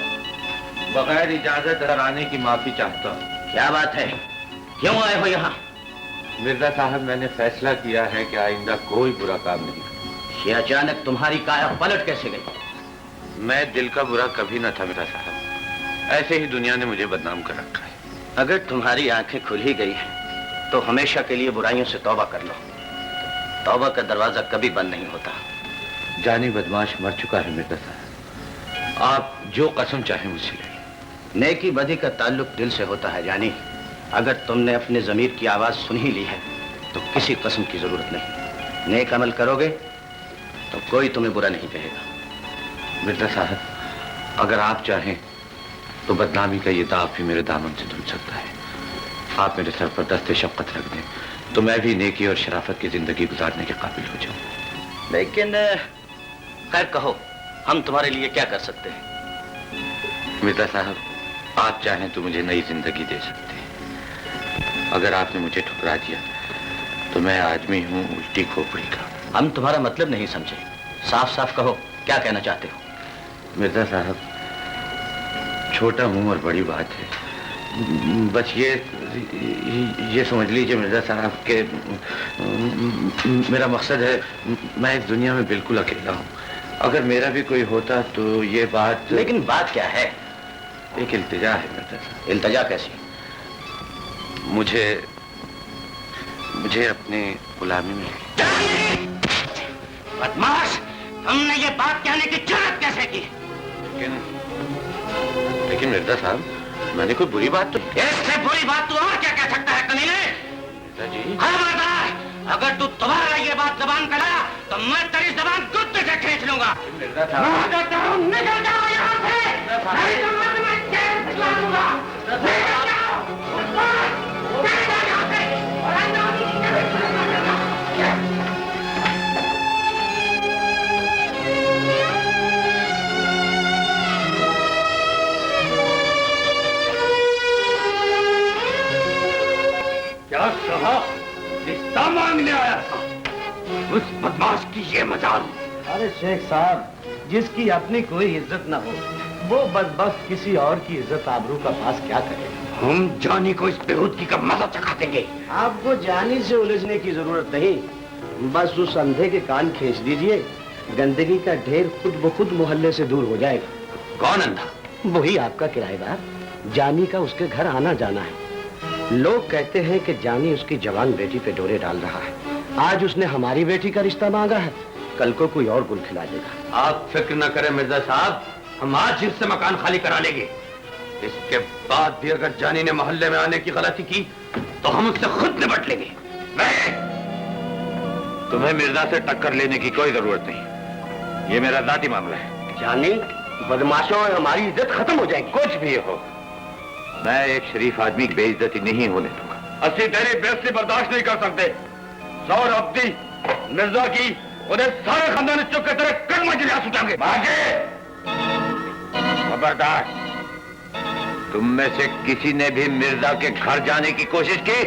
बगैर इजाजत घर आने की माफी चाहता हूँ। क्या बात है, क्यों आए हो यहाँ? मिर्जा साहब, मैंने फैसला किया है कि आइंदा कोई बुरा काम नहीं। ये अचानक तुम्हारी काया पलट कैसे गई? मैं दिल का बुरा कभी न था मिर्जा साहब, ऐसे ही दुनिया ने मुझे बदनाम कर रखा है। अगर तुम्हारी आंखें खुल ही गई हैं, तो हमेशा के लिए बुराइयों से तौबा कर लो। तौबा का दरवाजा कभी बंद नहीं होता। जानी बदमाश मर चुका है मिर्जा साहब, आप जो कसम चाहे मुझसे ले। नेकी बदी का ताल्लुक दिल से होता है जानी। अगर तुमने अपने जमीर की आवाज सुन ही ली है, तो किसी कसम की जरूरत नहीं। नेक अमल करोगे तो कोई तुम्हें बुरा नहीं कहेगा। मिर्जा साहब, अगर आप चाहें तो बदनामी का ये दाग भी मेरे दामन से धुल सकता है। आप मेरे सर पर दस्ते शफ़क़त रख दें तो मैं भी नेकी और शराफत की जिंदगी गुजारने के काबिल हो जाऊं। लेकिन खैर कहो, हम तुम्हारे लिए क्या कर सकते हैं? मिर्जा साहब, आप चाहें तो मुझे नई जिंदगी दे सकते हैं। अगर आपने मुझे ठुकरा दिया तो मैं आदमी हूँ उल्टी खोपड़ी का। हम तुम्हारा मतलब नहीं समझे, साफ साफ कहो, क्या कहना चाहते हो? मिर्जा साहब, छोटा मुंह और बड़ी बात है। बस ये समझ लीजिए मिर्जा साहब के मेरा मकसद है, मैं इस दुनिया में बिल्कुल अकेला हूँ। अगर मेरा भी कोई होता तो ये बात। लेकिन बात क्या है? एक इल्तिजा है मिर्जा साहब। इल्तिजा कैसी? मुझे अपनी गुलामी में। बदमाश, तुमने ये बात कहने की जरूरत कैसे की? लेकिन मिर्जा साहब, मैंने कोई बुरी बात तो। इससे बुरी बात तू और क्या कह सकता है कमीने? जी, खबरदार, अगर तू दोबारा ये बात जबान पे लाया तो मैं तेरी जबान कुत्ते से खींच लूंगा। मिर्जा साहब, निकल जाओ यहाँ से, नहीं तो मैं तुम्हें जेल भिजवा दूंगा। निकल जाओ, निकल जाओ यहाँ से, और अंदर क्या कहा? रिश्ता मांगने आया था? उस बदमाश की ये मजाल। अरे शेख साहब, जिसकी अपनी कोई इज्जत ना हो, वो बदबख्त किसी और की इज्जत आबरू का पास क्या करे? हम जानी को इस बेहूदगी का मजा चखा देंगे। आपको जानी से उलझने की जरूरत नहीं, बस उस अंधे के कान खींच दीजिए, गंदगी का ढेर खुद ब खुद मोहल्ले से दूर हो जाएगा। कौन अंधा? वही आपका किराएदार। जानी का उसके घर आना जाना है। लोग कहते हैं कि जानी उसकी जवान बेटी पे डोरे डाल रहा है। आज उसने हमारी बेटी का रिश्ता मांगा है, कल को कोई और गुल खिला देगा। आप फिक्र न करें मिर्जा साहब, हम आज इससे मकान खाली करा लेंगे। इसके बाद भी अगर जानी ने मोहल्ले में आने की गलती की तो हम उससे खुद निपट लेंगे। तुम्हें मिर्जा से टक्कर लेने की कोई जरूरत नहीं। ये मेरा जाती मामला है। जानी, बदमाशों और हमारी इज्जत खत्म हो जाएगी। कुछ भी हो, मैं एक शरीफ आदमी की बेइज्जती नहीं होने दूंगा। असली तेरी बेइज्जती बर्दाश्त नहीं कर सकते। सौर अब्दी मिर्जा की उन्हें सारे खानदान चुप के तेरे कदम गिरा सुटाएंगे। खबरदार, तुम में से किसी ने भी मिर्जा के घर जाने की कोशिश की,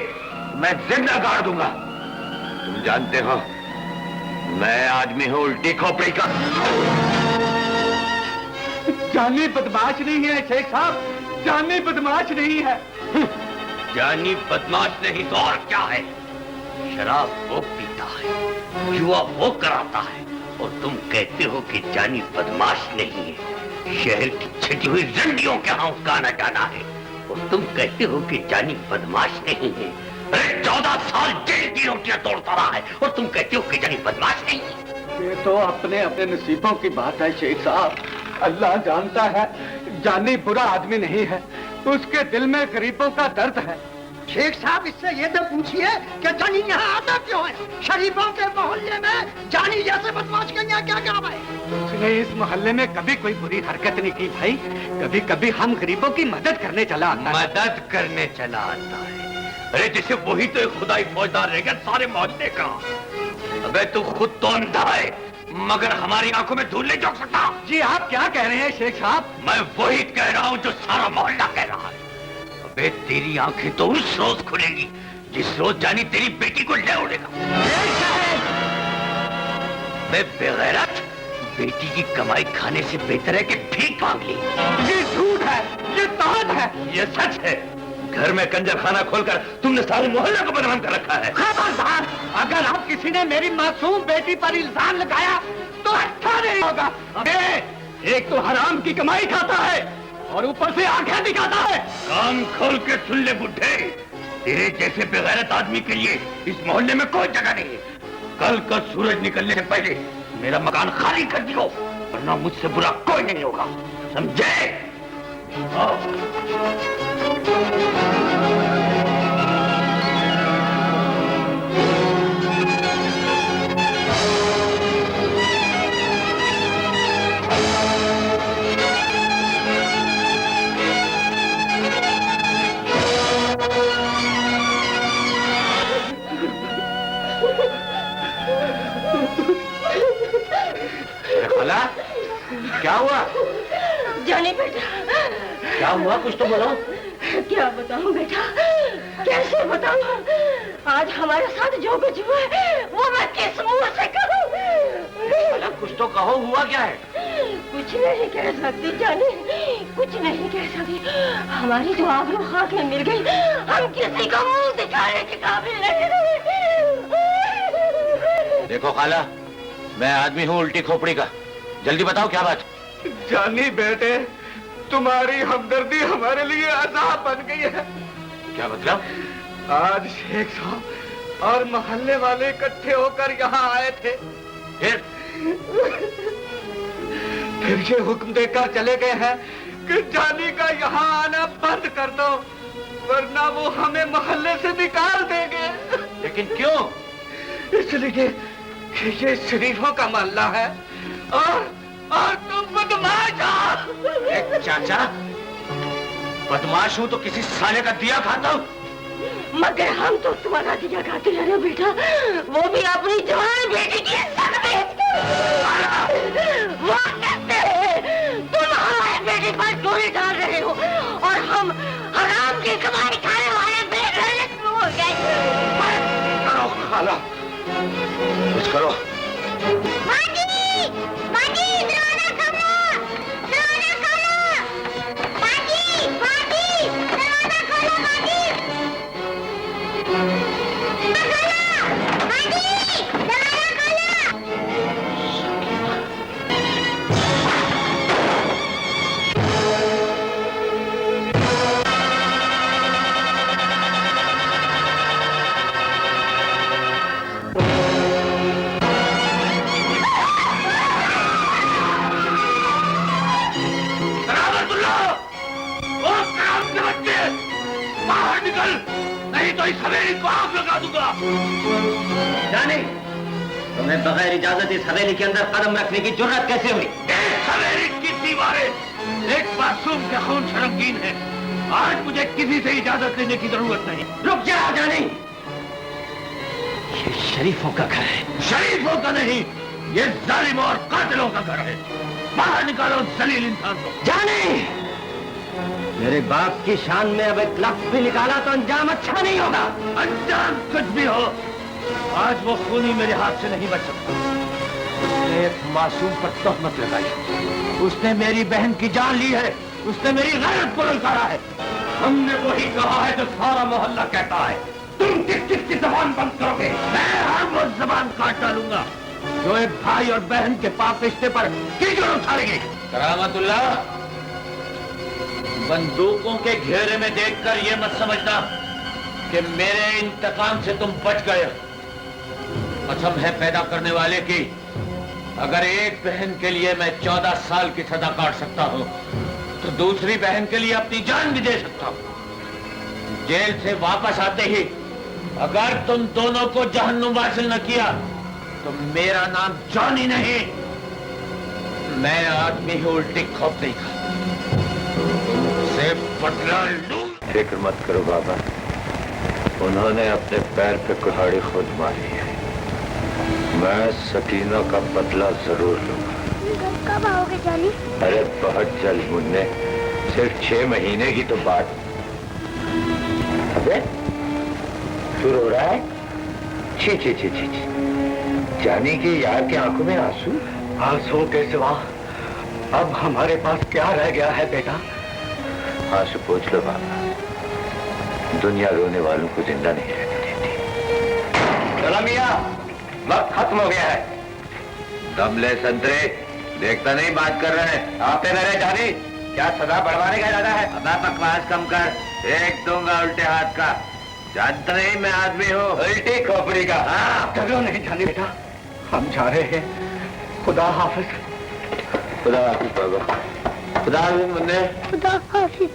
मैं जिंदा गाड़ दूंगा। तुम जानते हो मैं आदमी हूं उल्टी खोपड़ी का। जानी बदमाश नहीं है शेख साहब, जानी बदमाश नहीं है। जानी बदमाश नहीं तो और क्या है? शराब वो पीता है, जुआ वो कराता है, और तुम कहते हो कि जानी बदमाश नहीं है। शहर की छिटी हुई रंडियों के यहाँ उसका आना जाना है, और तुम कहते हो कि जानी बदमाश नहीं है। अरे 14 साल जेल की रोटियां तोड़ता रहा है, और तुम कहते हो कि जानी बदमाश नहीं है। ये तो अपने अपने नसीबों की बात है शेख साहब। अल्लाह जानता है जानी बुरा आदमी नहीं है, उसके दिल में गरीबों का दर्द है। शेख साहब, इससे ये तो पूछिए कि जानी यहाँ आता क्यों है? शरीफों के मोहल्ले में जानी जैसे बदमाश के यहाँ क्या काम है? उसने इस मोहल्ले में कभी कोई बुरी हरकत नहीं की भाई। कभी कभी हम गरीबों की मदद करने चला आता है। मदद करने चला आता है? अरे जैसे वही तो एक खुदाई फौजदार रह गया सारे मोहल्ले का। अबे तू खुद तो अंधा है, मगर हमारी आंखों में धूल नहीं झोंक सकता। जी आप क्या कह रहे हैं शेख साहब? मैं वही कह रहा हूँ जो सारा मोहल्ला कह रहा है। अबे तेरी आंखें तो उस रोज खुलेंगी जिस रोज जानी तेरी बेटी को ले उड़ेगा। बे बेगैरत, बेटी की कमाई खाने से बेहतर है कि भीख मांग ली। ये झूठ है, ये तोहमत है। ये सच है। घर में कंजर खाना खोलकर तुमने सारे मोहल्ले को बदनाम कर रखा है। खबरदार, अगर आप किसी ने मेरी मासूम बेटी पर इल्जाम लगाया तो अच्छा नहीं होगा। अबे एक तो हराम की कमाई खाता है और ऊपर से आंखें दिखाता है। कान खोल के सुन ले बुड्ढे, तेरे जैसे बेगैरत आदमी के लिए इस मोहल्ले में कोई जगह नहीं है। कल का सूरज निकलने से पहले मेरा मकान खाली कर दियो, वरना मुझसे बुरा कोई नहीं होगा, समझे? खाला, क्या हुआ? जानी बेटा, क्या हुआ? कुछ तो बोलो। क्या बताऊं बेटा, कैसे बताऊं? आज हमारे साथ जो कुछ हुआ है वो मैं किस मुंह से कहूं? खाला कुछ तो कहो, हुआ क्या है? कुछ नहीं कह सकती जानी, कुछ नहीं कह सकती। हमारी जो आबरू खाक में मिल गई, हम किसी को मुंह दिखाने के काबिल नहीं रहे। देखो खाला, मैं आदमी हूँ उल्टी खोपड़ी का। जल्दी बताओ क्या बात? जानी बेटे, तुम्हारी हमदर्दी हमारे लिए अज़ाब बन गई है। क्या मतलब? आज शेख साहब और मोहल्ले वाले इकट्ठे होकर यहाँ आए थे। फिर ये हुक्म देकर चले गए हैं कि जानी का यहाँ आना बंद कर दो, वरना वो हमें मोहल्ले से निकाल देंगे। लेकिन क्यों? इसलिए कि ये शरीफों का मोहल्ला है और तुम बदमाश हो। चाचा, बदमाश हूँ तो किसी साले का दिया खाता हूँ। मगर हम तो तुम्हारा दिया खाते रहे बेटा, वो भी अपनी जवान बेटी की इज्जत बेचकर। वो कहते हैं तुम हमारे बेटी पर डोरी डाल रहे हो और हम हराम की कमाई खाने वाले बेगैरत हो गए। करो खाला, कुछ करो। माजी, माजी, दरवाजा खोलो, दरवाजा खोलो। माजी, माजी, दरवाजा खोलो, माजी। बाहर निकल, नहीं तो इस हवेली को आग लगा दूंगा। जानी, तुम्हें बगैर इजाजत इस हवेली के अंदर कदम रखने की जुर्रत कैसे हुई? हवेली की दीवारें एक मासूम के खून से रंगीन है। आज मुझे किसी से इजाजत लेने की जरूरत नहीं। रुक जा जानी, ये शरीफों का घर है। शरीफों का नहीं, ये जालिमों और कातिलों का घर है। बाहर निकालो जलील इंसान को। जानी, मेरे बाप की शान में अब एक लफ्ज भी निकाला तो अंजाम अच्छा नहीं होगा। अंजाम कुछ भी हो, आज वो खूनी मेरे हाथ से नहीं बच सकता। उसने एक मासूम पर तहमत लगाई, उसने मेरी बहन की जान ली है, उसने मेरी गैरत को ललकारा है। हमने वही कहा है जो सारा मोहल्ला कहता है। तुम किस की जबान बंद करोगे? मैं हर वो जबान काट डालूंगा जो एक भाई और बहन के पाक रिश्ते पर कीचड़ उछालेगी। करामतुल्लाह, बंदूकों के घेरे में देखकर ये मत समझना कि मेरे इंतकाम से तुम बच गए। कसम है पैदा करने वाले की, अगर एक बहन के लिए मैं 14 साल की सजा काट सकता हूं तो दूसरी बहन के लिए अपनी जान भी दे सकता हूं। जेल से वापस आते ही अगर तुम दोनों को जहन्नुम वासिल न किया तो मेरा नाम जॉनी नहीं, मैं आदमी ही उल्टी खौफ नहीं खा, तुमसे बदला लूं। फिक्र मत करो बाबा, उन्होंने अपने पैर पे कुल्हाड़ी खुद मारी है। मैं सकीना का बदला जरूर लूंगा। कब आओगे जानी? अरे बहुत जल्द मुन्ने, सिर्फ 6 महीने की तो बात। अबे शुरू हो रहा है? छी छी छी छी छी, जानी कि यार की आंखों में आंसू। आंसू के सिवा अब हमारे पास क्या रह गया है बेटा? आंसू पूछ लो बाबा, दुनिया रोने वालों को जिंदा नहीं रहने देती। चलो मियां, वक्त खत्म हो गया है। दम ले संतरे, देखता नहीं बात कर रहे हैं। आते मेरे जानी, क्या सजा बढ़वाने का इरादा है? अब बकवास कम कर, एक दूंगा उल्टे हाथ का। जानता नहीं मैं आदमी हूँ, उल्टी खोपड़ी का। हाँ, चलो नहीं जानी बेटा, हम जा रहे हैं। खुदा हाफिज। खुदा हाफिज बाबा। खुदा हाफिज मुन्ने। खुदा हाफिज।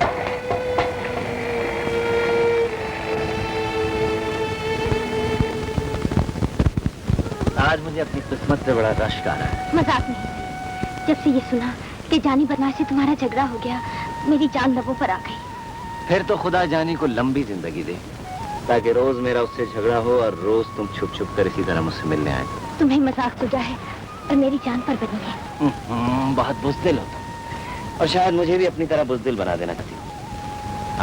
आज मुझे अपनी किस्मत से बड़ा रश्क आ रहा है। मजाक नहीं, जब से ये सुना कि जानी बदमाश से तुम्हारा झगड़ा हो गया, मेरी जान लबों पर आ गई। फिर तो खुदा जानी को लंबी जिंदगी दे, ताकि रोज मेरा उससे झगड़ा हो और रोज तुम छुप छुप कर इसी तरह मुझसे मिलने आए। तुम्हें मजाक सूझा है और मेरी जान पर बनी है। बहुत बुज़दिल हो तुम, और शायद मुझे भी अपनी तरह बुज़दिल बना देना चाहती हूँ।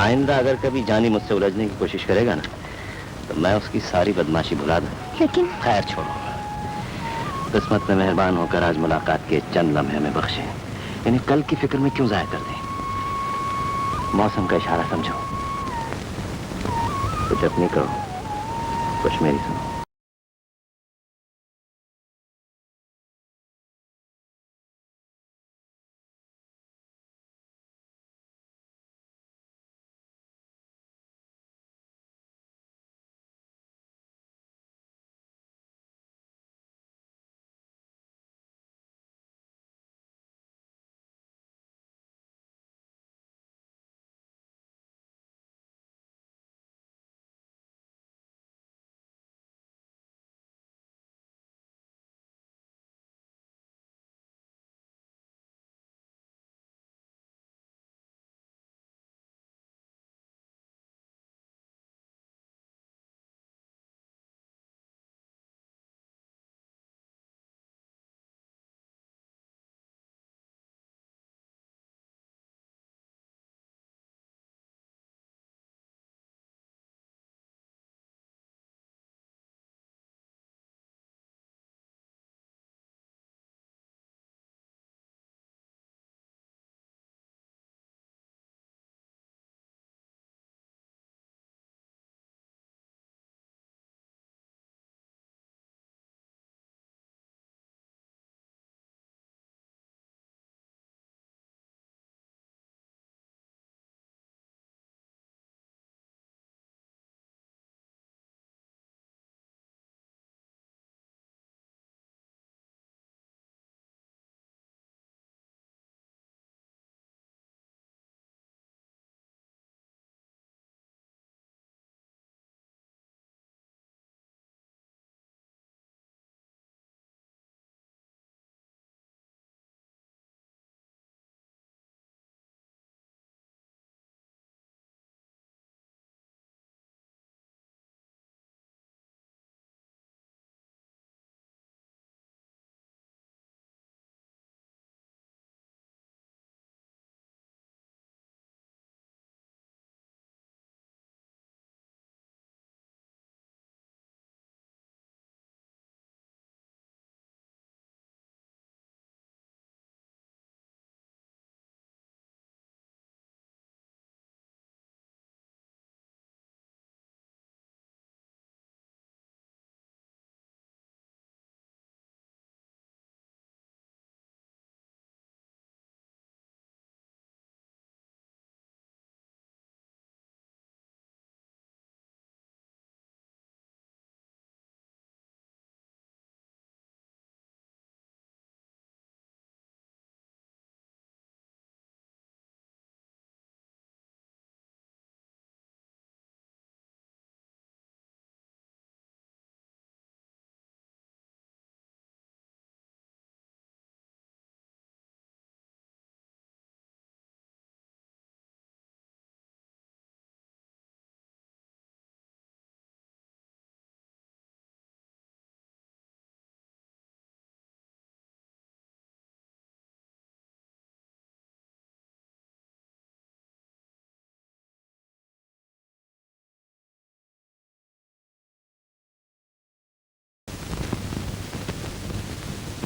आइंदा अगर कभी जानी मुझसे उलझने की कोशिश करेगा ना, तो मैं उसकी सारी बदमाशी भुला दूँ। लेकिन खैर छोड़ो, किस्मत में मेहरबान होकर आज मुलाकात के चंद लम्हे में बख्शे, यानी कल की फिक्र में क्यों जाया कर दें। मौसम का इशारा समझो, कुछ अपनी करो, कुछ मेरी सुनो।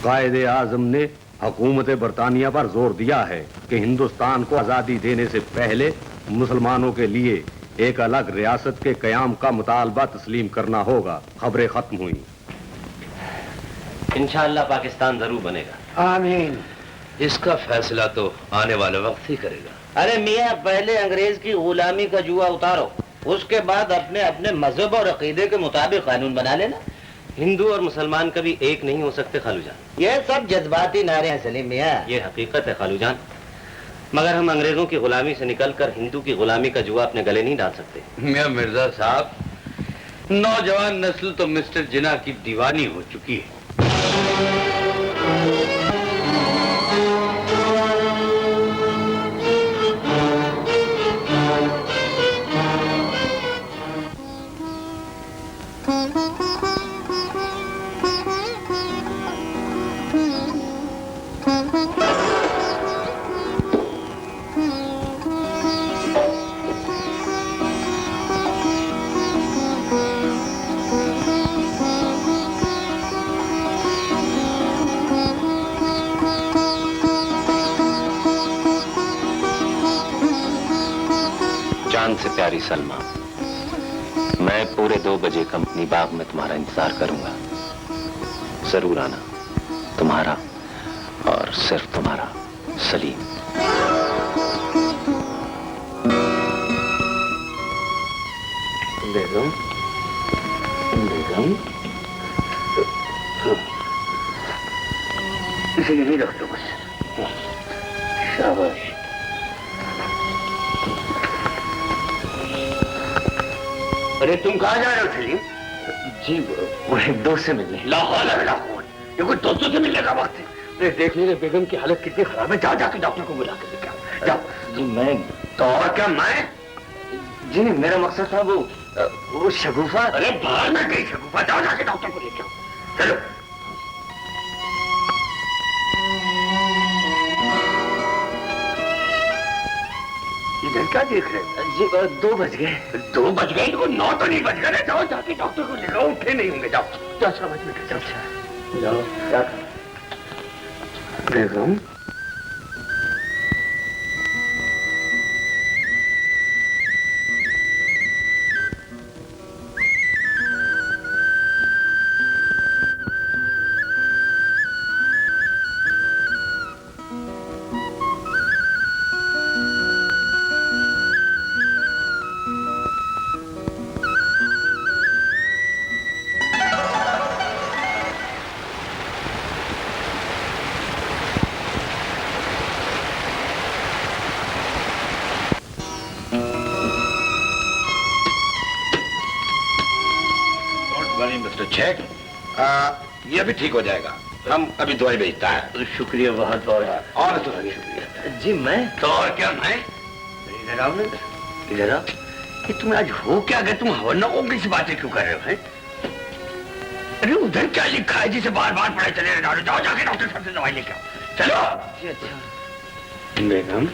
कायदे आजम ने हुकूमत बरतानिया पर जोर दिया है कि हिंदुस्तान को आज़ादी देने से पहले मुसलमानों के लिए एक अलग रियासत के कयाम का मुतालबा तस्लीम करना होगा। खबरें खत्म हुई। इंशाअल्लाह पाकिस्तान जरूर बनेगा। आमीन। इसका फैसला तो आने वाले वक्त ही करेगा। अरे मियाँ, पहले अंग्रेज की गुलामी का जुआ उतारो, उसके बाद अपने अपने मजहब और अकीदे के मुताबिक कानून बना लेना। हिंदू और मुसलमान कभी एक नहीं हो सकते खालूजान। ये सब जज्बाती नारे हैं सलीम मियाँ। ये हकीकत है खालूजान, मगर हम अंग्रेजों की गुलामी से निकलकर हिंदू की गुलामी का जुआ अपने गले नहीं डाल सकते। मियाँ मिर्जा साहब, नौजवान नस्ल तो मिस्टर जिना की दीवानी हो चुकी है। चांद से प्यारी सलमा, मैं पूरे 2 बजे कंपनी बाग में तुम्हारा इंतजार करूंगा। जरूर आना। तुम्हारा और सिर्फ तुम्हारा सलीम। बेगम, बेगम, इसे यही रख दो बस। शाबाश। अरे तुम कहाँ जा रहे हो सलीम? जी वो एक दोस्त से मिलने। लाहौल ये कोई दोस्तों से मिलने का वक्त है। अरे देख लीजिए बेगम की हालत कितनी खराब है, जाओ जाके डॉक्टर को बुला के लेके आओ। जाओ। जी मैं तो और क्या मैं? जी नहीं, मेरा मकसद था वो शगुफा। अरे बाहर में गई शगुफा, जाओ जाके डॉक्टर को लेके आओ। चलो। इधर क्या देख रहे हो? जी 2 बज गए। 2 बज गए? इनको 9 तो नहीं बज गए। जाओ जाके डॉक्टर को लेकर आओ, उठे नहीं होंगे। जाओ जाओ समझ में जाओ जाओ। क्या बेगम? मिस्टर चेक, ये भी ठीक हो जाएगा। हम अभी दवाई भेजता है। शुक्रिया बहुत बहुत। और तो शुक्रिया। जी मैं तो और क्या मैं? इधर आओ ना, इधर आओ। कि तुम आज हो क्या गए? तुम हवन्नों की बातें क्यों कर रहे हो? है? अरे उधर क्या लिखा है जिसे बार बार पढ़े चले जा रहे हो? जाओ जाके डॉक्टर साहब से दवाई लेके आओ। चलो। जी अच्छा। बेगम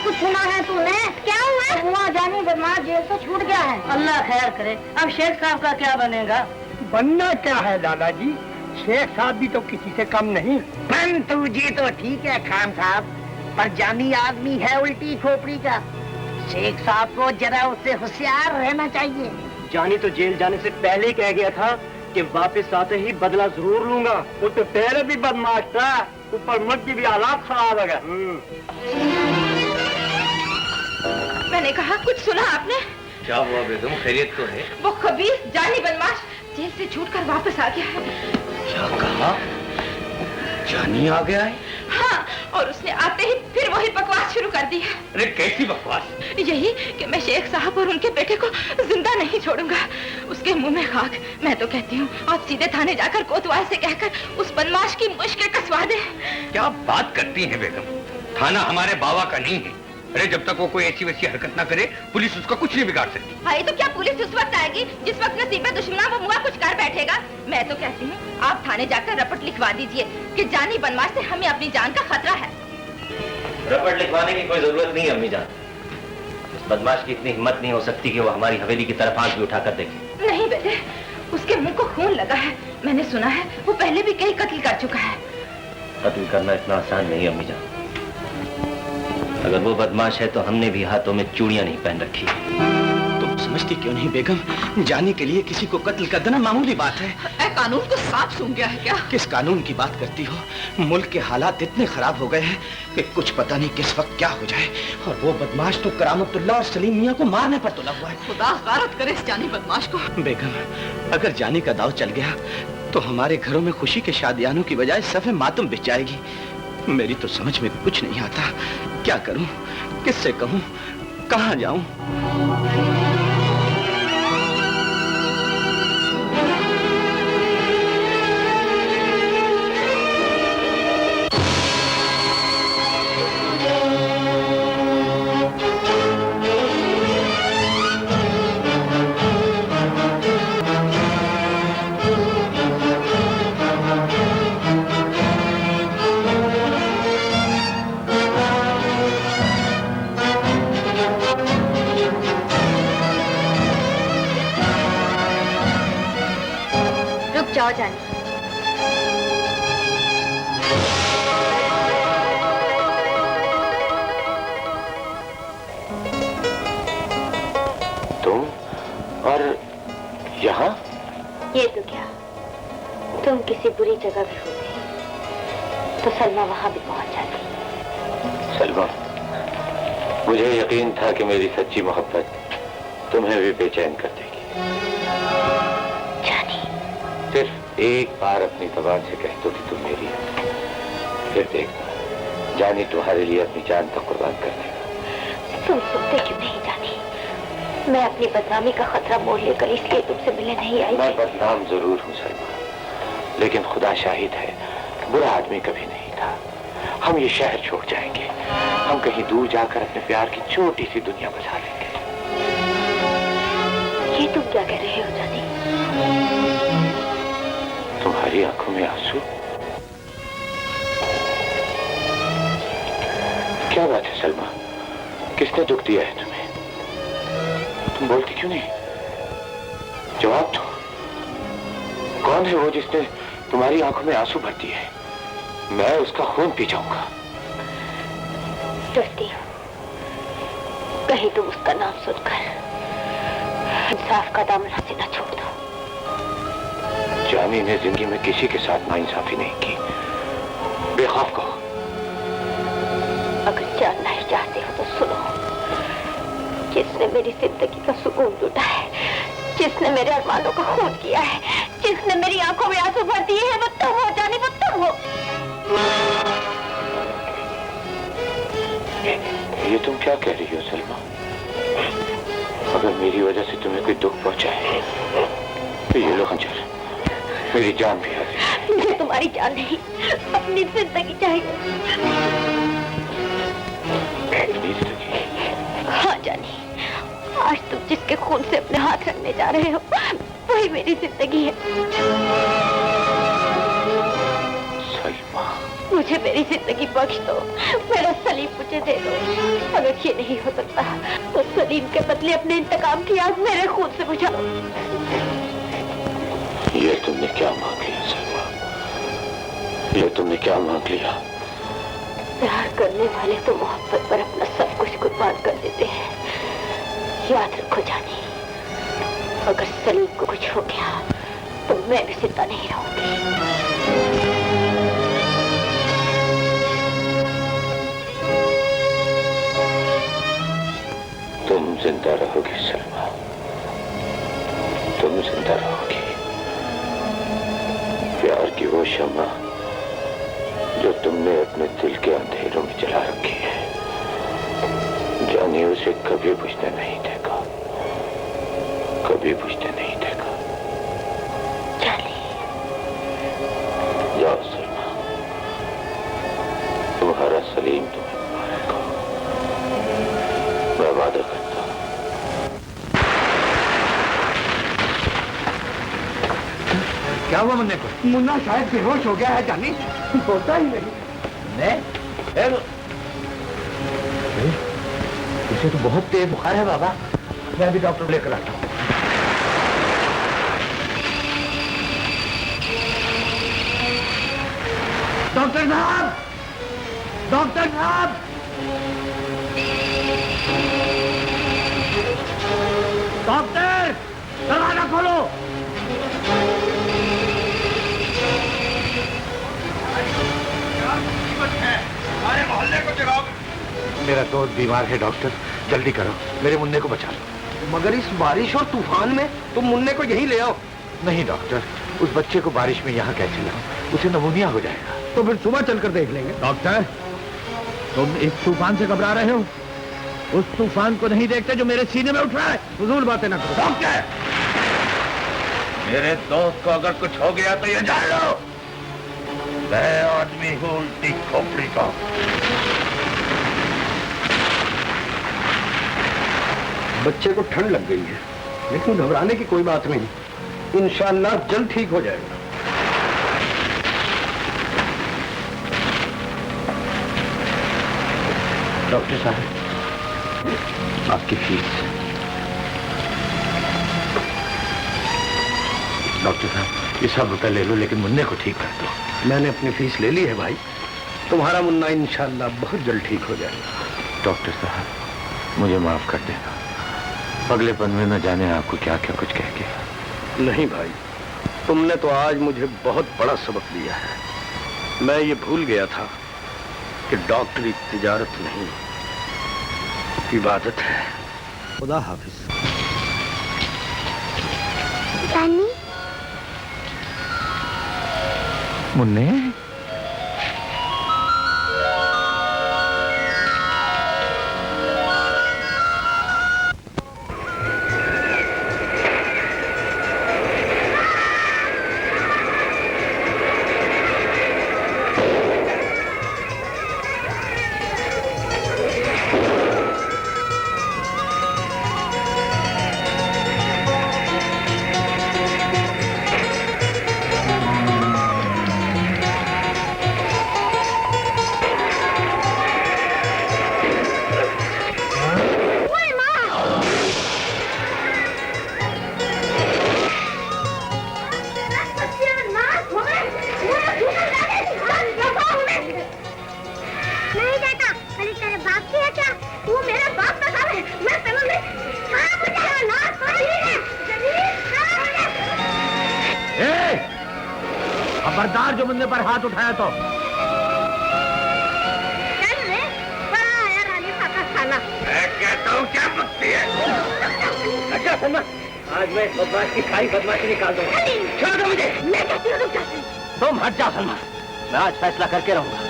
कुछ सुना है तूने? क्या हुआ? हुआ जानी बदमाश जेल से छूट गया है। अल्लाह खैर करे। अब शेख साहब का क्या बनेगा? बनना क्या है दादाजी, शेख साहब भी तो किसी से कम नहीं। पंतु जी तो ठीक है खान साहब, पर जानी आदमी है उल्टी खोपड़ी का। शेख साहब को जरा उससे होशियार रहना चाहिए। जानी तो जेल जाने से पहले ही कह गया था कि वापस आते ही बदला जरूर लूंगा। वो तो पहले भी बदमाश था, ऊपर मुल्क की भी हालात खराब हो गए। मैंने कहा कुछ सुना आपने? क्या हुआ बेगम, खैरियत तो है? वो खबीस जानी बदमाश जेल से छूटकर वापस आ गया है। क्या कहा? जानी आ गया है? हाँ, और उसने आते ही फिर वही बकवास शुरू कर दी है। अरे कैसी बकवास? यही कि मैं शेख साहब और उनके बेटे को जिंदा नहीं छोड़ूंगा। उसके मुंह में खाक। मैं तो कहती हूँ आप सीधे थाने जाकर कोतवाल से कहकर उस बदमाश की मुश्किल कसवा दे। क्या बात करती हैं बेगम, थाना हमारे बाबा का नहीं है। अरे जब तक वो कोई ऐसी वैसी हरकत ना करे पुलिस उसका कुछ नहीं बिगाड़ सकती। भाई तो क्या पुलिस उस वक्त आएगी जिस वक्त नसीब दुश्मना वो मुआ कुछ कर बैठेगा। मैं तो कहती हूँ आप थाने जाकर रपट लिखवा दीजिए कि जानी बदमाश से हमें अपनी जान का खतरा है। रपट लिखवाने की कोई जरूरत नहीं अम्मी जान। इस बदमाश की इतनी हिम्मत नहीं हो सकती कि वो हमारी हवेली की तरफ आंख भी उठाकर देखे। नहीं बेटे, उसके मुंह को खून लगा है। मैंने सुना है वो पहले भी कई कत्ल कर चुका है। कत्ल करना इतना आसान नहीं अम्मी जान। अगर वो बदमाश है तो हमने भी हाथों में चूड़ियां नहीं पहन रखी। तुम समझती क्यों नहीं बेगम, जाने के लिए किसी को कत्ल कर देना मामूली बात है। कानून को सांप सूंघ गया है क्या? किस कानून की बात करती हो? मुल्क के हालात इतने खराब हो गए हैं कि कुछ पता नहीं किस वक्त क्या हो जाए। और वो बदमाश तो करामतुल्ला और सलीम मियां को मारने पर तुला हुआ है। खुदा गारत करे इस जानी बदमाश को। बेगम, अगर जानी का दाव चल गया तो हमारे घरों में खुशी के शादियानों की बजाय सफ़े मातम बिछ जाएगी। मेरी तो समझ में कुछ नहीं आता। क्या करूं, किससे कहूं, कहां जाऊं? जाओ जानी। तुम और यहाँ? ये तो क्या, तुम किसी बुरी जगह भी होते तो सलमा वहां भी पहुंच जाती। सलमा, मुझे यकीन था कि मेरी सच्ची मोहब्बत तुम्हें भी बेचैन कर देगी। सिर्फ एक बार अपनी जबान से कह दो कि तुम मेरी हो, फिर देखना जानी तुम्हारे लिए अपनी जान तक कुर्बान कर देगा। तुम सुनते क्यों नहीं जानी? मैं अपनी बदनामी का खतरा मोड़ लेकर इसलिए तुमसे मिलने नहीं आई। मैं बदनाम जरूर हूँ सलमा, लेकिन खुदा शाहिद है बुरा आदमी कभी नहीं था। हम ये शहर छोड़ जाएंगे, हम कहीं दूर जाकर अपने प्यार की छोटी सी दुनिया बसा लेंगे। ये तुम क्या कह रहे हो जानी? तुम्हारी आंखों में आंसू? क्या बात है सलमा, किसने दुख दिया है तुम्हें? तुम बोलती क्यों नहीं? जवाब दो। कौन है वो जिसने तुम्हारी आंखों में आंसू भर दिए? मैं उसका खून पी जाऊंगा। डरती हूँ कहीं तुम उसका नाम सुनकर इंसाफ का दामन से न छोड़ दो। जानी ने जिंदगी में किसी के साथ नाइंसाफी नहीं की। बेखौफ कहो। अगर जानना ही चाहते हो तो सुनो, जिसने मेरी जिंदगी का सुकून लूटा है, जिसने मेरे अरमानों का खून किया है, जिसने मेरी आंखों में आंसू भर दिए हैं, वो तुम हो जानी, वो तुम हो। ये तुम क्या कह रही हो सलमा? अगर मेरी वजह से तुम्हें कोई दुख पहुंचा है तो ये लो खंजर, मेरी जान भी हाजिर। मुझे तुम्हारी जान नहीं, अपनी जिंदगी चाहिए। हाँ जानी, आज तुम जिसके खून से अपने हाथ रखने जा रहे हो वही मेरी जिंदगी है। सलमा, मुझे मेरी जिंदगी बख्श दो, मेरा सलीम मुझे दे दो। अगर ये नहीं हो सकता तो सलीम के बदले अपने इंतकाम की आग मेरे खून से बुझाओ। ये तुमने क्या मांग लिया सलमा? ये तुमने क्या मांग लिया? प्यार करने वाले तो मोहब्बत पर अपना सब कुछ कुर्बान कर देते हैं। याद रखो जानी, अगर सलीम को कुछ हो गया तो मैं भी जिंदा नहीं रहूंगी। तुम जिंदा रहोगी सलमा, तुम जिंदा रहोगी। प्यार की वो शम्मा जो तुमने अपने दिल के अंधेरों में जला रखी है, जानी उसे कभी बुझने नहीं देगा, कभी बुझने नहीं देगा। जाओ सलमा, तुम्हारा सलीम तुम्हें मारेगा, मैं वादा करता हूं। क्या हुआ मुन्ने को? मुन्ना शायद बेहोश हो गया है जानी, बोलता ही नहीं। इसे तो बहुत तेज बुखार है बाबा, मैं अभी डॉक्टर लेकर आता हूँ। डॉक्टर साहब, डॉक्टर साहब, डॉक्टर दरवाजा खोलो। हमारे मोहल्ले को जगाओ। मेरा दोस्त बीमार है डॉक्टर, जल्दी करो, मेरे मुन्ने को बचा लो। मगर इस बारिश और तूफान में तुम मुन्ने को यहीं ले आओ। नहीं डॉक्टर, उस बच्चे को बारिश में यहाँ कैसे लाऊं? उसे नमूनिया हो जाएगा। तो फिर सुबह चलकर देख लेंगे। डॉक्टर, तुम इस तूफान से घबरा रहे हो? उस तूफान को नहीं देखते जो मेरे सीने में उठ रहा है। फजूल बातें ना करो। डॉक्टर, मेरे दोस्त को अगर कुछ हो गया तो ये जान लो, मैं आदमी हूँ उल्टी खोपड़ी का। बच्चे को ठंड लग गई है, लेकिन घबराने की कोई बात नहीं, इंशाअल्लाह जल्द ठीक हो जाएगा। डॉक्टर साहब, आपकी फीस। डॉक्टर साहब, ये 100 रुपए ले लो, लेकिन मुन्ने को ठीक कर दो। मैंने अपनी फीस ले ली है भाई, तुम्हारा मुन्ना इंशाअल्लाह बहुत जल्द ठीक हो जाएगा। डॉक्टर साहब, मुझे माफ कर देना, अगलेपन में न जाने आपको क्या क्या कुछ कह गया। नहीं भाई, तुमने तो आज मुझे बहुत बड़ा सबक दिया है। मैं ये भूल गया था कि डॉक्टरी तिजारत नहीं, इबादत है। खुदा हाफिज। मुन्ने, खबरदार जो मुन्ने पर हाथ उठाया तो। चल रे, बड़ा आया रानी का खाना। मैं कहता हूँ क्या बकती है? अच्छा सलमा, आज मैं इस बदमाश की सारी बदमाशी निकाल दूंगा। छोड़ दो मुझे। मैं कहती हूँ रुक जा। तुम हट जाओ सलमा, मैं आज फैसला करके रहूंगा।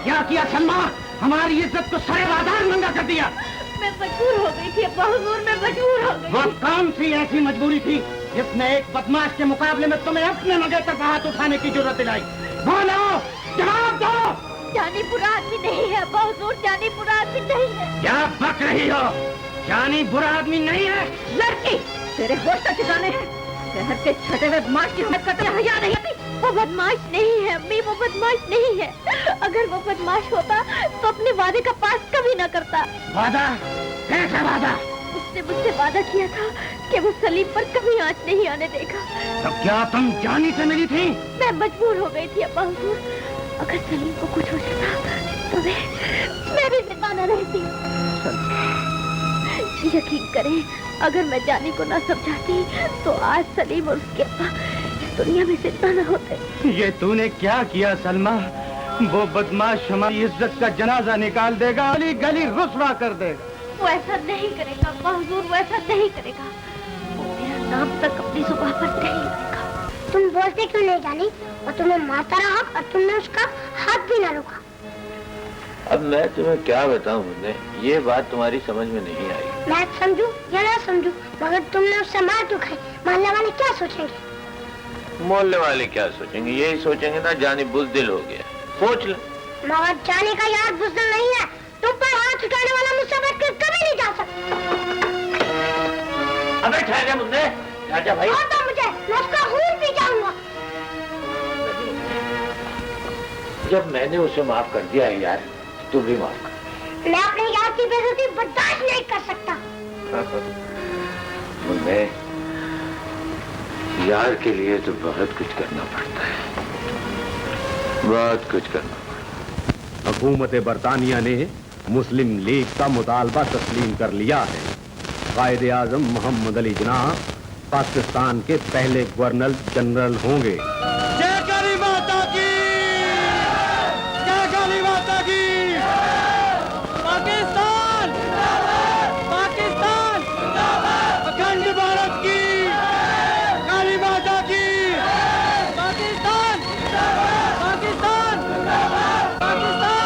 क्या किया सलमा? हमारी इज्जत को सरे बाजार नंगा कर दिया। मैं मजबूर हो गई थी अब्बा हुजूर, मैं मजबूर हो गई। वो कौन सी ऐसी मजबूरी थी जिसने एक बदमाश के मुकाबले में तुम्हें अपने मंगेतर पर हाथ उठाने की जरूरत दिलाई? बोलो, जवाब दो। जानी बुरा आदमी नहीं है अब्बा हुजूर, जानी बुरा आदमी नहीं है। क्या बक रही हो? जानी बुरा आदमी नहीं है? लड़की, तेरे होश का ठिकाने हैं। शहर के छठे हुए बदमाश की हिम्मत करते हया नहीं आती। वो बदमाश नहीं है अम्मी, वो बदमाश नहीं है। अगर वो बदमाश होता तो अपने वादे का पास कभी ना करता। वादा? कैसा वादा? उसने मुझसे वादा किया था कि वो सलीम पर कभी आंच नहीं आने देगा। तो क्या तुम जानी से मिली थी? मैं मजबूर हो गई थी अब्बा हुजूर। अगर सलीम को कुछ हो जाता तो मैं भी जिंदा न रहती। यकीन करें, अगर मैं जानी को ना समझाती तो आज सलीम और उसके अब्बा इस दुनिया में जिंदा न होते। ये तूने क्या किया सलमा? वो बदमाश हमारी इज्जत का जनाजा निकाल देगा, गली गली रुसवा कर देगा। वो ऐसा नहीं करेगा अब्बा हुजूर, वो ऐसा नहीं करेगा। वो मेरा नाम तक अपनी जुबान पर नहीं लेगा। तुम बोलते क्यों नहीं जानी? और तुम्हें मारता रहा और तुमने उसका हाथ भी ना रोका। अब मैं तुम्हें क्या बताऊं मुन्ने, ये बात तुम्हारी समझ में नहीं आई। मैं समझूं या ना समझूं, मगर तुमने उससे मार तो खाई। मोहल्ले वाले क्या सोचेंगे? मोहल्ले वाले क्या सोचेंगे? यही सोचेंगे ना जानी बुज़दिल हो गया। सोच ले। मगर जाने का याद बुज़दिल नहीं है। तुम पर हाथ उठाने वाला मुझसे बचकर कभी नहीं जा सकता। अबे ठहर जा मुन्ने, ठहर जा भाई। और तो मुझे, मैं उसका खून पी जाऊंगा। जब मैंने उसे माफ कर दिया है यार, तू भी माफ कर। मैं अपने यार की बेइज्जती बर्दाश्त नहीं कर सकता। मुन्ने, यार के लिए तो बहुत कुछ करना पड़ता है, बहुत कुछ करना पड़ता है। हुकूमत बरतानिया ने मुस्लिम लीग का मुतालबा तस्लीम कर लिया है। कायदे आजम मोहम्मद अली जिन्नाह पाकिस्तान के पहले गवर्नर जनरल होंगे। जय काली माता की, जय काली माता की। पाकिस्तान, पाकिस्तान, अखंड भारत की, काली माता की। पाकिस्तान, पाकिस्तान, पाकिस्तान।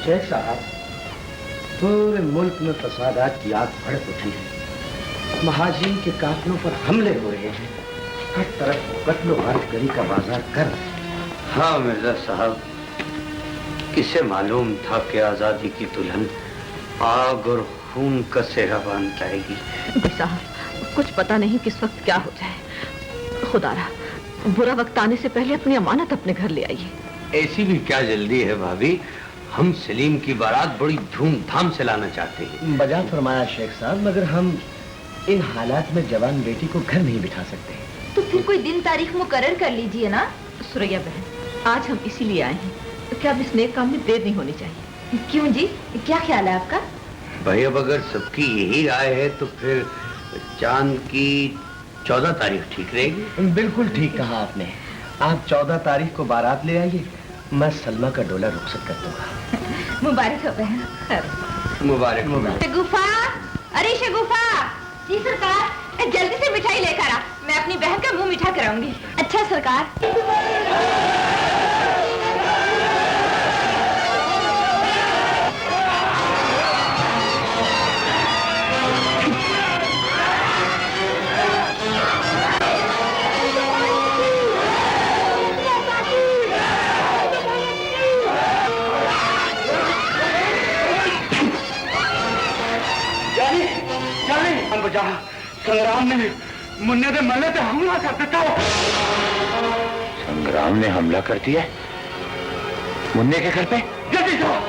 शेख साहब, पूरे मुल्क में फसादात की आग भड़क उठी है। महाजिन के काफिलों पर हमले हो रहे हैं। हर तरफ कत्लो गरी का बाजार कर। हाँ मिर्जा साहब, किसे मालूम था कि आजादी की दुल्हन आग और खून का सेहरा बांध जाएगी। साहब, कुछ पता नहीं किस वक्त क्या हो जाए। खुदारा, बुरा वक्त आने से पहले अपनी अमानत अपने घर ले आइए। ऐसी भी क्या जल्दी है भाभी? हम सलीम की बारात बड़ी धूमधाम से लाना चाहते हैं। बजा फरमाया शेख साहब, मगर हम इन हालात में जवान बेटी को घर नहीं बिठा सकते। तो फिर कोई दिन तारीख मुकर्रर कर लीजिए ना। सुरैया बहन, आज हम इसीलिए आए हैं, तो क्या अब इस नेक काम में देर नहीं होनी चाहिए? क्यों जी, क्या ख्याल है आपका? भाई अब अगर सबकी यही राय है तो फिर चांद की 14 तारीख ठीक रहेगी। बिल्कुल ठीक कहा आपने। आप 14 तारीख को बारात ले आइए, मैं सलमा का डोला रुखसत कर दूंगा। मुबारक हो बहन। मुबारक मुबारक। शगुफा, अरे शगुफा। जी सरकार, जल्दी से मिठाई लेकर आ, मैं अपनी बहन का मुंह मीठा कराऊंगी। अच्छा सरकार। बजा संग्राम ने मुन्ने के मरने पे हमला कर दिया। संग्राम ने हमला कर दिया मुन्ने के घर पे? जल्दी जाओ।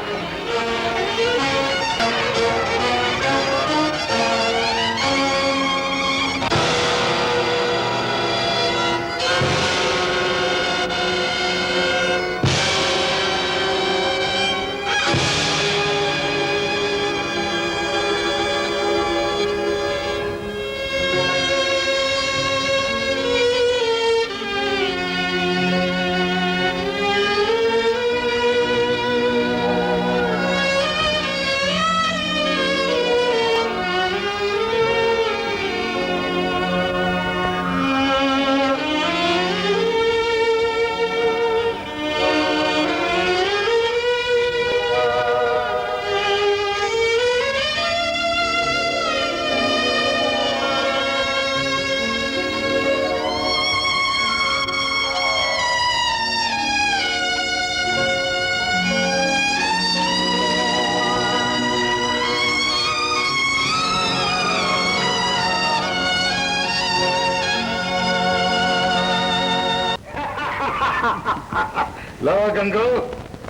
लो गंगू,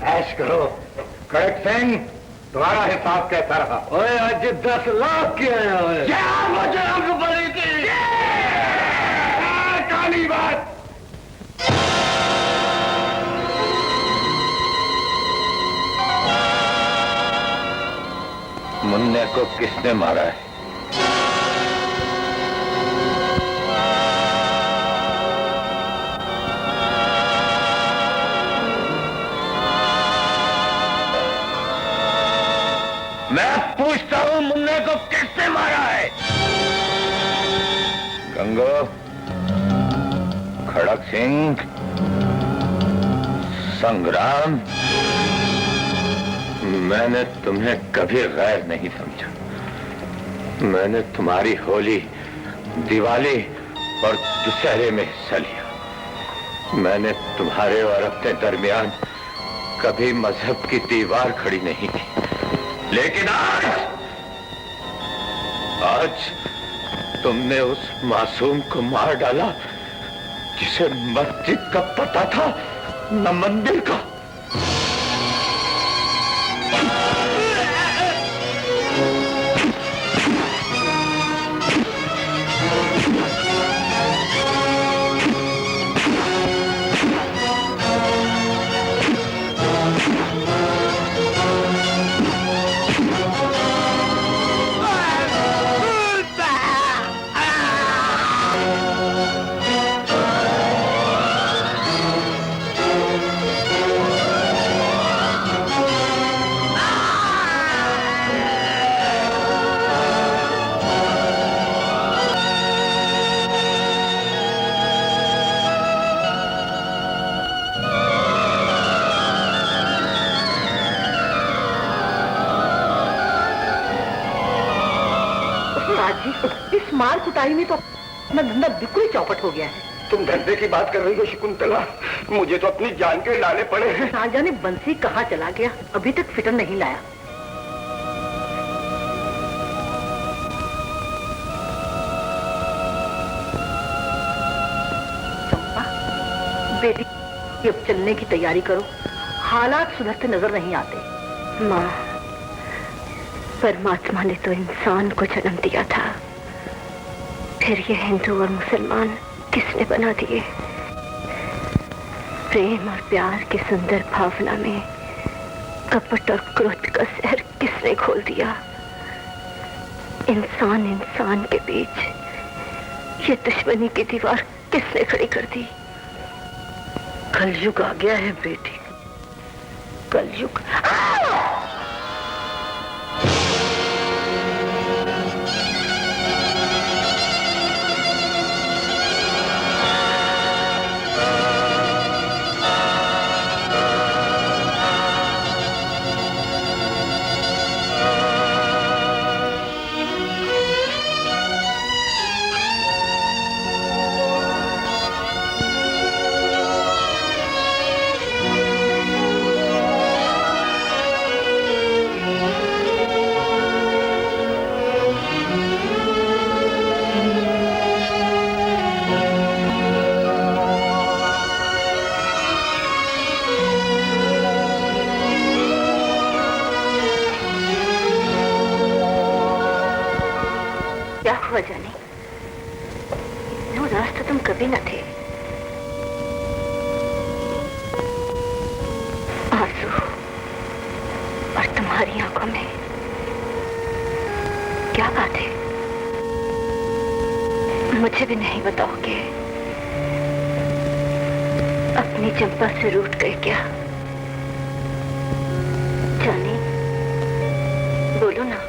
ऐश करो। कड़क सिंह, तुम्हारा हिसाब कैसा रहा? ओए आज 10 लाख के आया है। क्या बजरंग बली की काली बात। मुन्ने को किसने मारा है? मैं पूछता हूं मुन्ने को किसने मारा है? गंगो, खड़क सिंह, संग्राम, मैंने तुम्हें कभी गैर नहीं समझा। मैंने तुम्हारी होली, दिवाली और दशहरे में हिस्सा लिया। मैंने तुम्हारे और अपने दरमियान कभी मजहब की दीवार खड़ी नहीं की। लेकिन आज तुमने उस मासूम को मार डाला जिसे मस्जिद का पता था न मंदिर का। इस मार कुटाई में तो अपना धंधा बिल्कुल ही चौपट हो गया है। तुम धंधे की बात कर रही हो शकुंतला? मुझे तो अपनी जान के लाले पड़े हैं। ना जाने बंसी कहाँ चला गया, अभी तक फिटर नहीं लाया। चंपा, बेटी अब चलने की तैयारी करो, हालात सुधरते नजर नहीं आते। माँ, परमात्मा ने तो इंसान को जन्म दिया था, फिर ये हिंदू और मुसलमान किसने बना दिए? प्रेम और प्यार की सुंदर भावना में कपट और क्रोध का जहर किसने घोल दिया? इंसान इंसान के बीच ये दुश्मनी की दीवार किसने खड़ी कर दी? कलयुग आ गया है बेटी, कलयुग। जाने इतने उदास तो तुम कभी न थे। आंसू और तुम्हारी आंखों में क्या बात है? मुझे भी नहीं बताओगे? अपनी चंपा से रूठ गए क्या? जानी, बोलो ना।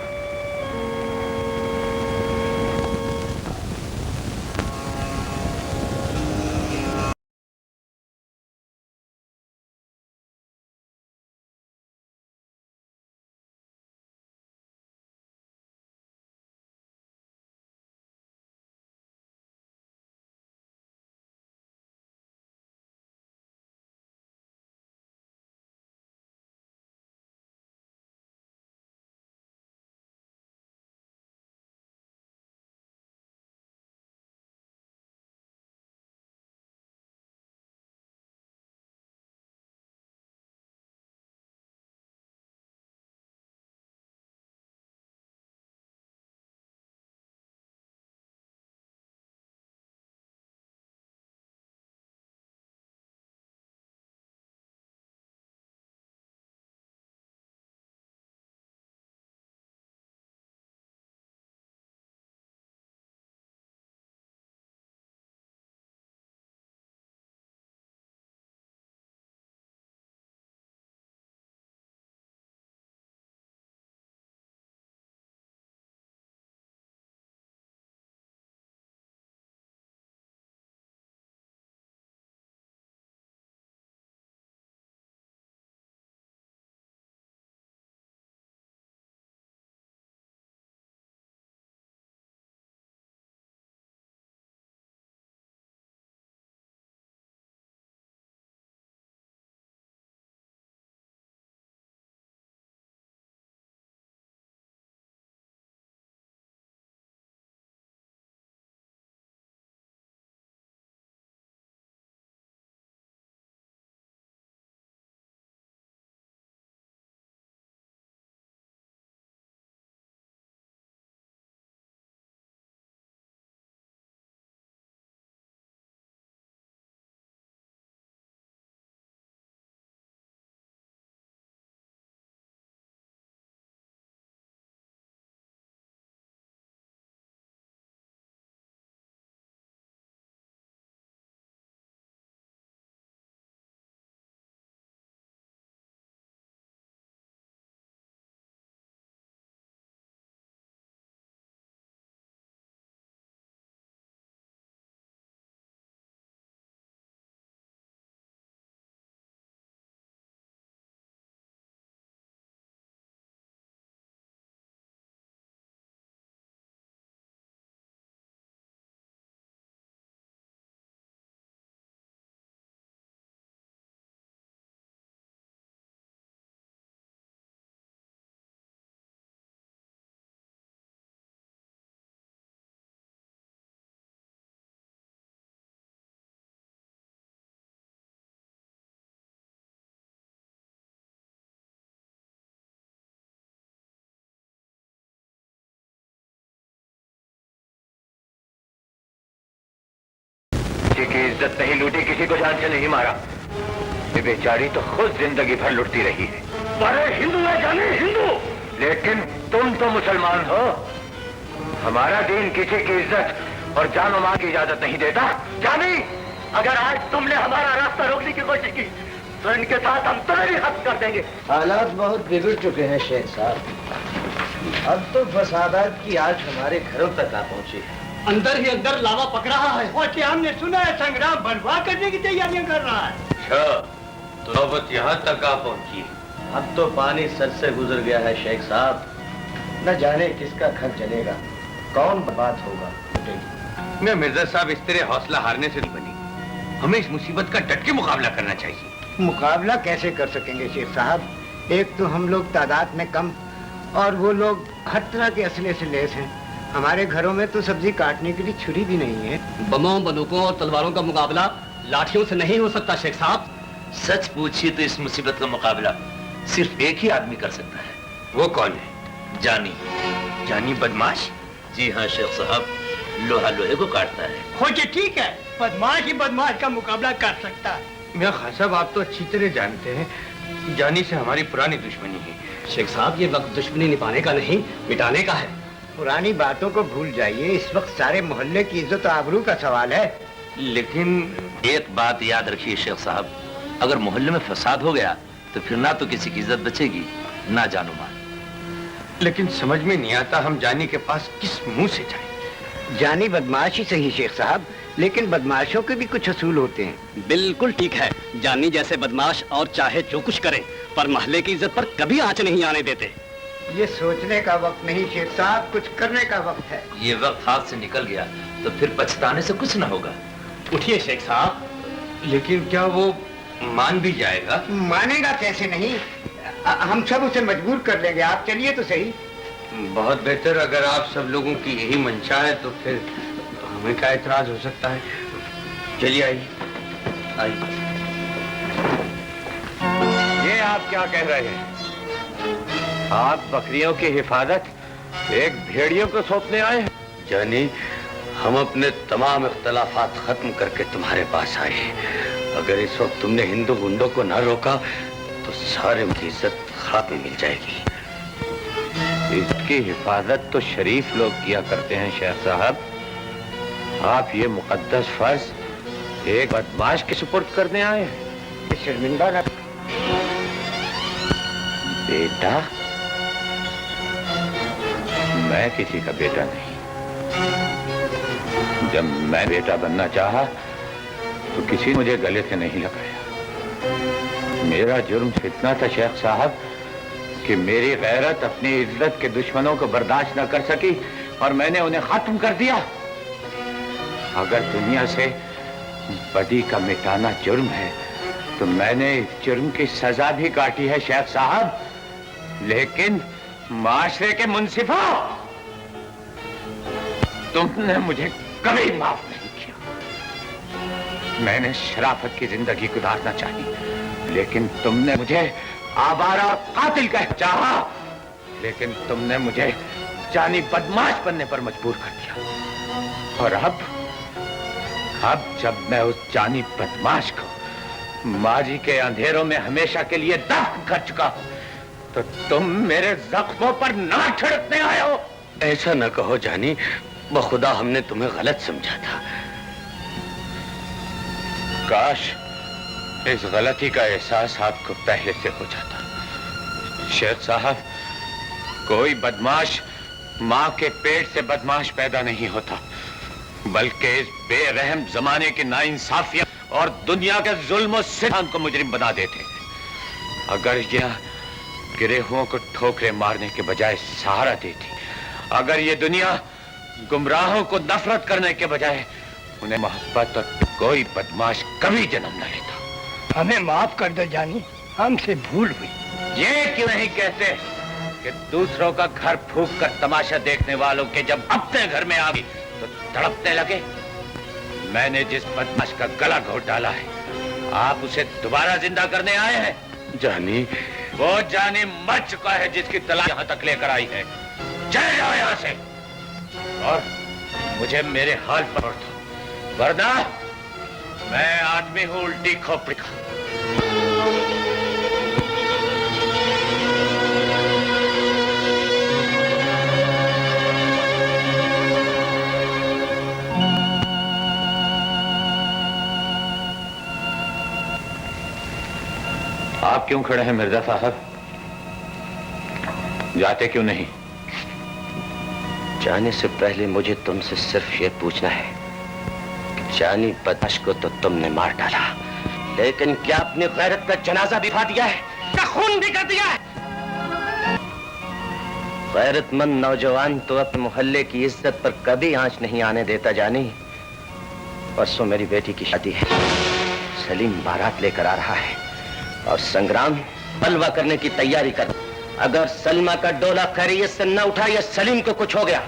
किसी की इज्जत नहीं लूटी, किसी को जान से नहीं मारा। ये बेचारी तो खुद जिंदगी भर लुटती रही है। अरे हिंदू है जानी, हिंदू। लेकिन तुम तो मुसलमान हो। हमारा दीन किसी की इज्जत और जान माल की इजाजत नहीं देता। जानी, अगर आज तुमने हमारा रास्ता रोकने की कोशिश की तो इनके साथ हम तुम्हें भी खत्म कर देंगे। हालात बहुत बिगड़ चुके हैं शेख साहब। अब तो फसादात की आग हमारे घरों तक आ पहुंची है। अंदर ही अंदर लावा पक रहा है और कि हमने सुना है संग्राम बर्बाद करने की तैयारियां कर रहा है। अच्छा, तो नौबत यहाँ तक आ पहुंची। अब तो पानी सर से गुजर गया है शेख साहब। न जाने किसका घर जलेगा, कौन बर्बाद होगा। मैं मिर्जा साहब इस तरह हौसला हारने से नहीं बनी। हमें इस मुसीबत का डट के मुकाबला करना चाहिए। मुकाबला कैसे कर सकेंगे शेख साहब? एक तो हम लोग तादाद में कम और वो लोग हर तरह के असले से लैस हैं। हमारे घरों में तो सब्जी काटने के लिए छुरी भी नहीं है। बमों, बंदूकों और तलवारों का मुकाबला लाठियों से नहीं हो सकता शेख साहब। सच पूछिए तो इस मुसीबत का मुकाबला सिर्फ एक ही आदमी कर सकता है। वो कौन है? जानी। जानी बदमाश? जी हाँ शेख साहब, लोहा लोहे को काटता है। हो जी ठीक है, बदमाश ही बदमाश का मुकाबला कर सकता है। मियां खान साहब, आप तो अच्छी तरह जानते हैं जानी से हमारी पुरानी दुश्मनी है। शेख साहब, ये वक्त दुश्मनी निभाने का नहीं, मिटाने का है। पुरानी बातों को भूल जाइए, इस वक्त सारे मोहल्ले की इज्जत और आबरू का सवाल है। लेकिन एक बात याद रखिए शेख साहब, अगर मोहल्ले में फसाद हो गया तो फिर ना तो किसी की इज्जत बचेगी ना जानो माल। लेकिन समझ में नहीं आता हम जानी के पास किस मुंह से जाएं। जानी बदमाश ही सही शेख साहब, लेकिन बदमाशों के भी कुछ असूल होते हैं। बिल्कुल ठीक है, जानी जैसे बदमाश और चाहे जो कुछ करे पर महल्ले की इज्जत पर कभी आंच नहीं आने देते। ये सोचने का वक्त नहीं शेख साहब, कुछ करने का वक्त है। ये वक्त हाथ से निकल गया तो फिर पछताने से कुछ ना होगा। उठिए शेख साहब। लेकिन क्या वो मान भी जाएगा? मानेगा कैसे नहीं, हम सब उसे मजबूर कर लेंगे। आप चलिए तो सही। बहुत बेहतर, अगर आप सब लोगों की यही मंशा है तो फिर हमें क्या एतराज हो सकता है। चलिए आइए आइए। ये आप क्या कह रहे हैं? आप बकरियों की हिफाजत एक भेड़ियों को सौंपने आए हैं? जानी, हम अपने तमाम इख्तलाफात खत्म करके तुम्हारे पास आए हैं। अगर इस वक्त तुमने हिंदू गुंडों को न रोका तो सारे की इज्जत खाक में मिल जाएगी। इसकी हिफाजत तो शरीफ लोग किया करते हैं शेख साहब। आप ये मुकद्दस फर्ज एक बदमाश के सुपुर्द करने आए हैं। शर्मिंदा ना। बेटा? मैं किसी का बेटा नहीं। जब मैं बेटा बनना चाहा तो किसी ने मुझे गले से नहीं लगाया। मेरा जुर्म इतना था शेख साहब कि मेरी गैरत अपनी इज्जत के दुश्मनों को बर्दाश्त न कर सकी और मैंने उन्हें खत्म कर दिया। अगर दुनिया से बदी का मिटाना जुर्म है तो मैंने इस जुर्म की सजा भी काटी है शेख साहब। लेकिन माशरे के मुंसिफा, तुमने मुझे कभी माफ नहीं किया। मैंने शराफत की जिंदगी गुजारना चाही, लेकिन तुमने मुझे आवारा और कातिल कह चाहा। लेकिन तुमने मुझे जानी बदमाश बनने पर मजबूर कर दिया। और अब जब मैं उस जानी बदमाश को माजी के अंधेरों में हमेशा के लिए दफन कर चुका हूं, तो तुम मेरे जख्मों पर ना छिड़कने आए हो। ऐसा न कहो जानी, बखुदा हमने तुम्हें गलत समझा था। काश इस गलती का एहसास आपको पहले से हो जाता। शेख साहब, कोई बदमाश माँ के पेट से बदमाश पैदा नहीं होता, बल्कि इस बेरहम जमाने की नाइंसाफियत और दुनिया के जुल्म और सितम को मुजरिम बना देते हैं। अगर यह गिरेहुओं को ठोकरे मारने के बजाय सहारा देती, अगर ये दुनिया गुमराहों को नफरत करने के बजाय उन्हें मोहब्बत और कोई बदमाश कभी जन्म न लेता। हमें माफ कर दो जानी, हमसे भूल हुई। ये क्यों नहीं कहते कि दूसरों का घर फूंक कर तमाशा देखने वालों के जब अपने घर में आ गई तो तड़पने लगे। मैंने जिस बदमाश का गला घोट डाला है, आप उसे दोबारा जिंदा करने आए हैं। जानी, वो जानी मर चुका है जिसकी तलाश यहां तक लेकर आई है। चले जाओ यहां से और मुझे मेरे हाल पर छोड़ दो, वरना मैं आदमी हूं उल्टी खोपड़ी का। आप क्यों खड़े हैं मिर्जा साहब? जाते क्यों नहीं? जाने से पहले मुझे तुमसे सिर्फ ये पूछना है कि जानी बदमाश को तो तुमने मार डाला, लेकिन क्या अपनी गैरत का जनाजा भी खा दिया है? क्या खून भी कर दिया है? गैरतमंद नौजवान तो अपने मोहल्ले की इज्जत पर कभी आंच नहीं आने देता जानी। परसों मेरी बेटी की शादी है, सलीम बारात लेकर आ रहा है और संग्राम बलवा करने की तैयारी कर। अगर सलमा का डोला खैरियत से न उठा या सलीम को कुछ हो गया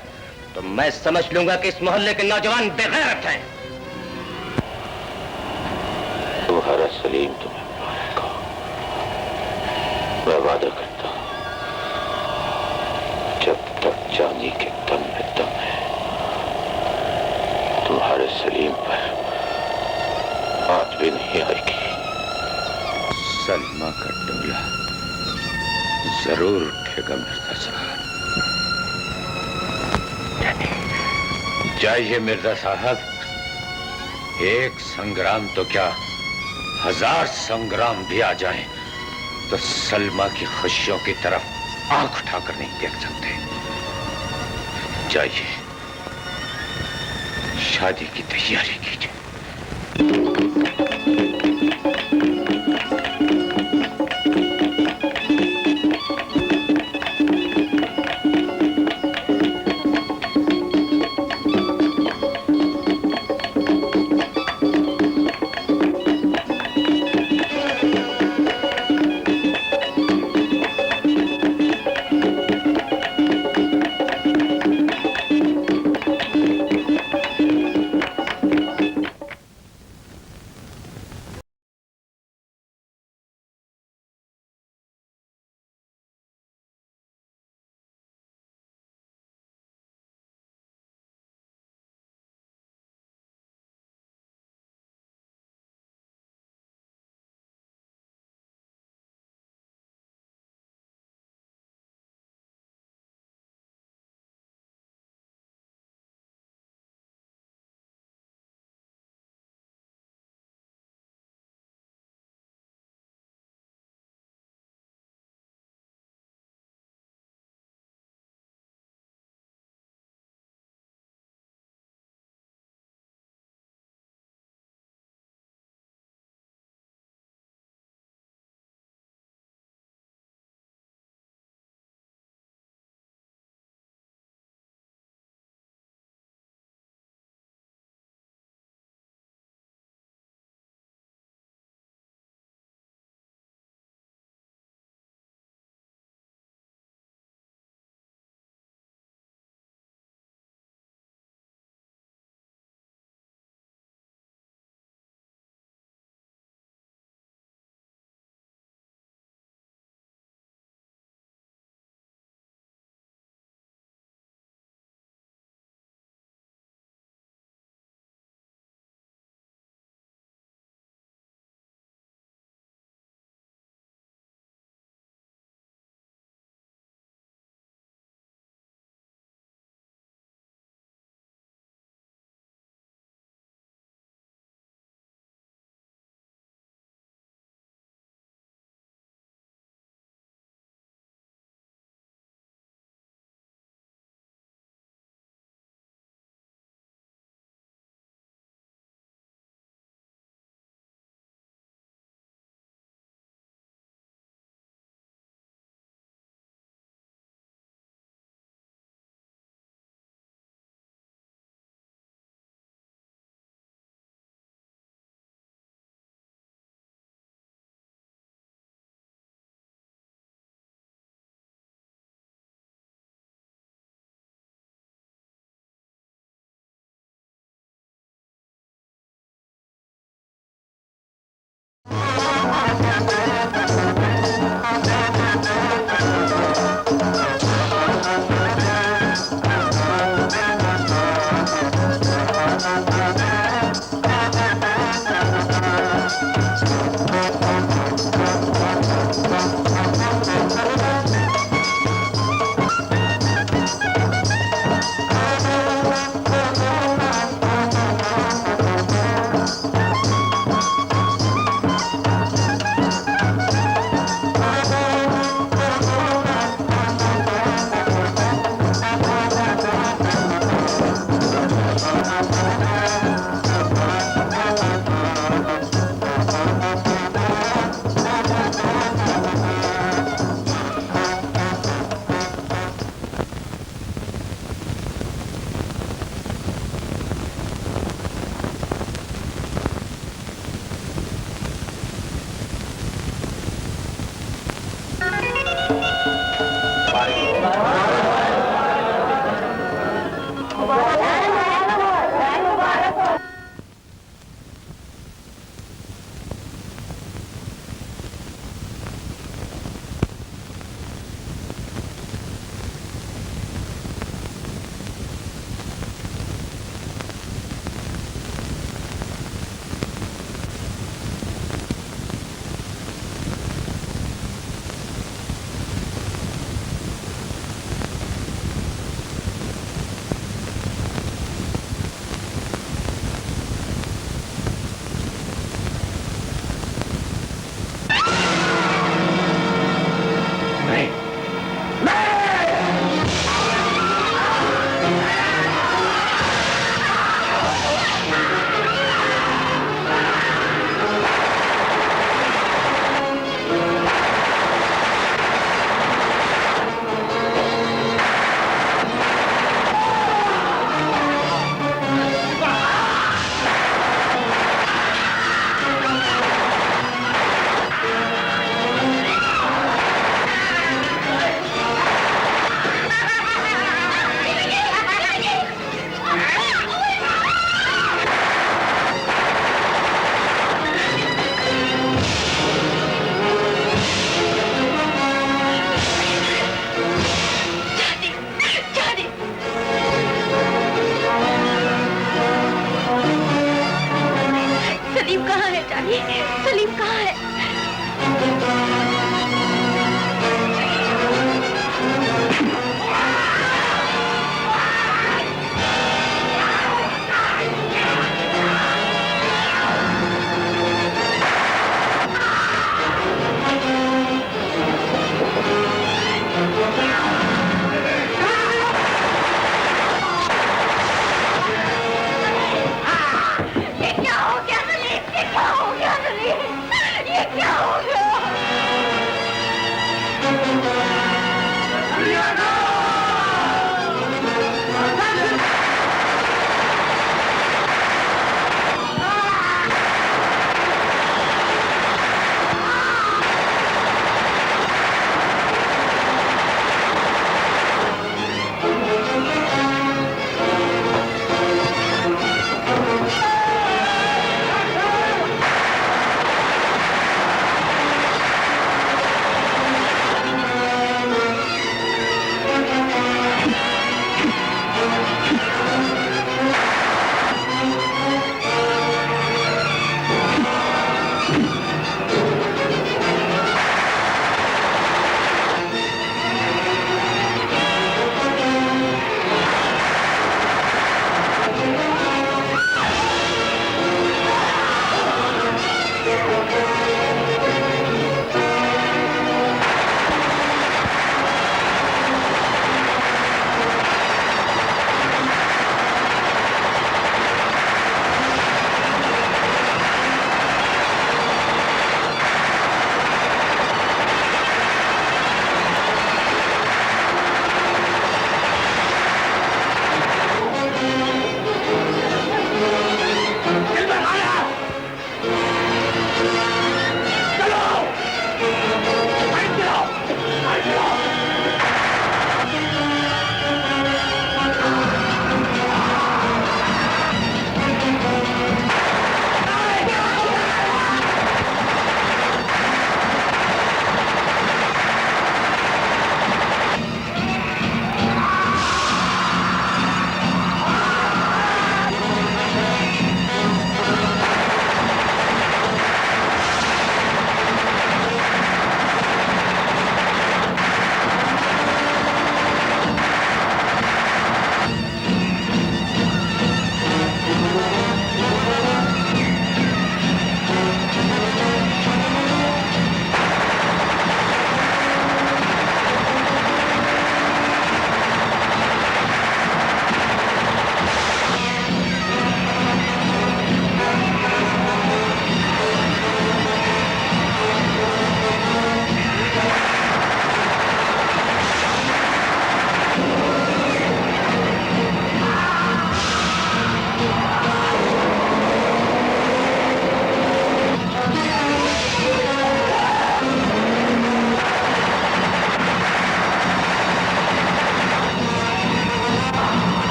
तो मैं समझ लूंगा कि इस मोहल्ले के नौजवान बेगैरत हैं। तुम्हारा सलीम तुम्हें मारेगा, मैं वादा करता हूं। जब तक जानी के दम में दम है, तुम्हारे सलीम पर हाथ भी नहीं आएगी। सलमा का डोला जरूर उठेगा मिर्जा साहब। जाइए मिर्जा साहब, एक संग्राम तो क्या 1000 संग्राम भी आ जाएं तो सलमा की खुशियों की तरफ आंख उठाकर नहीं देख सकते। जाइए, शादी की तैयारी कीजिए। सलीम कहाँ है जानी? सलीम कहाँ है?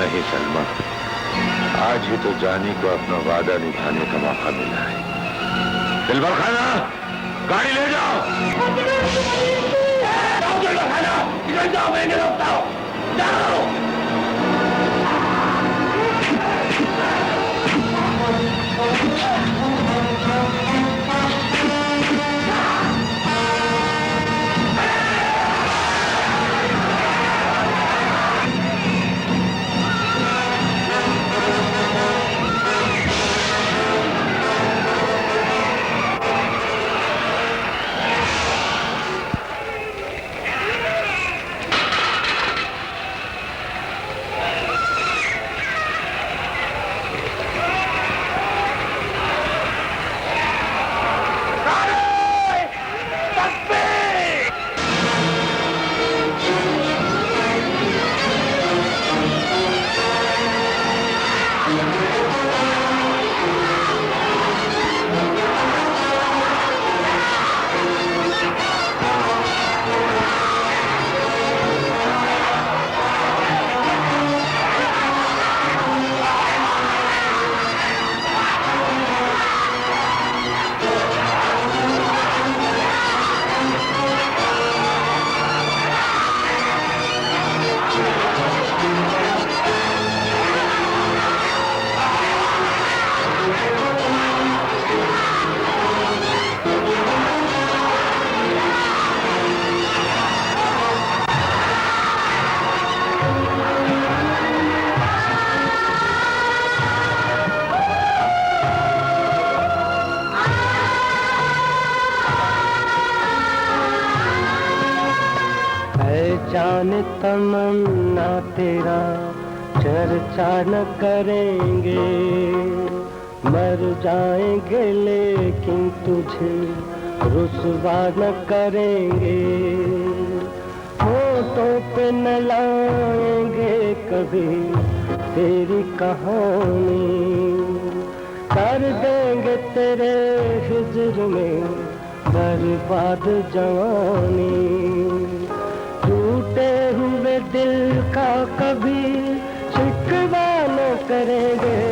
नहीं सलमा, आज ही तो जानी को अपना वादा निभाने का मौका मिला है। दिलबर खाना, गाड़ी ले जाओ। दिलबर खाना, इधर जाओ, मैं नहीं रोकता हूं। जाओ। जान तमन्ना तेरा चर्चा न करेंगे, मर जाएंगे लेकिन तुझे रुसवा न करेंगे, होठों पे न लाएंगे कभी तेरी कहानी, कर देंगे तेरे हिज्र में बर्बाद जवानी, टूटे हुए दिल का कभी शिकवा न करेंगे,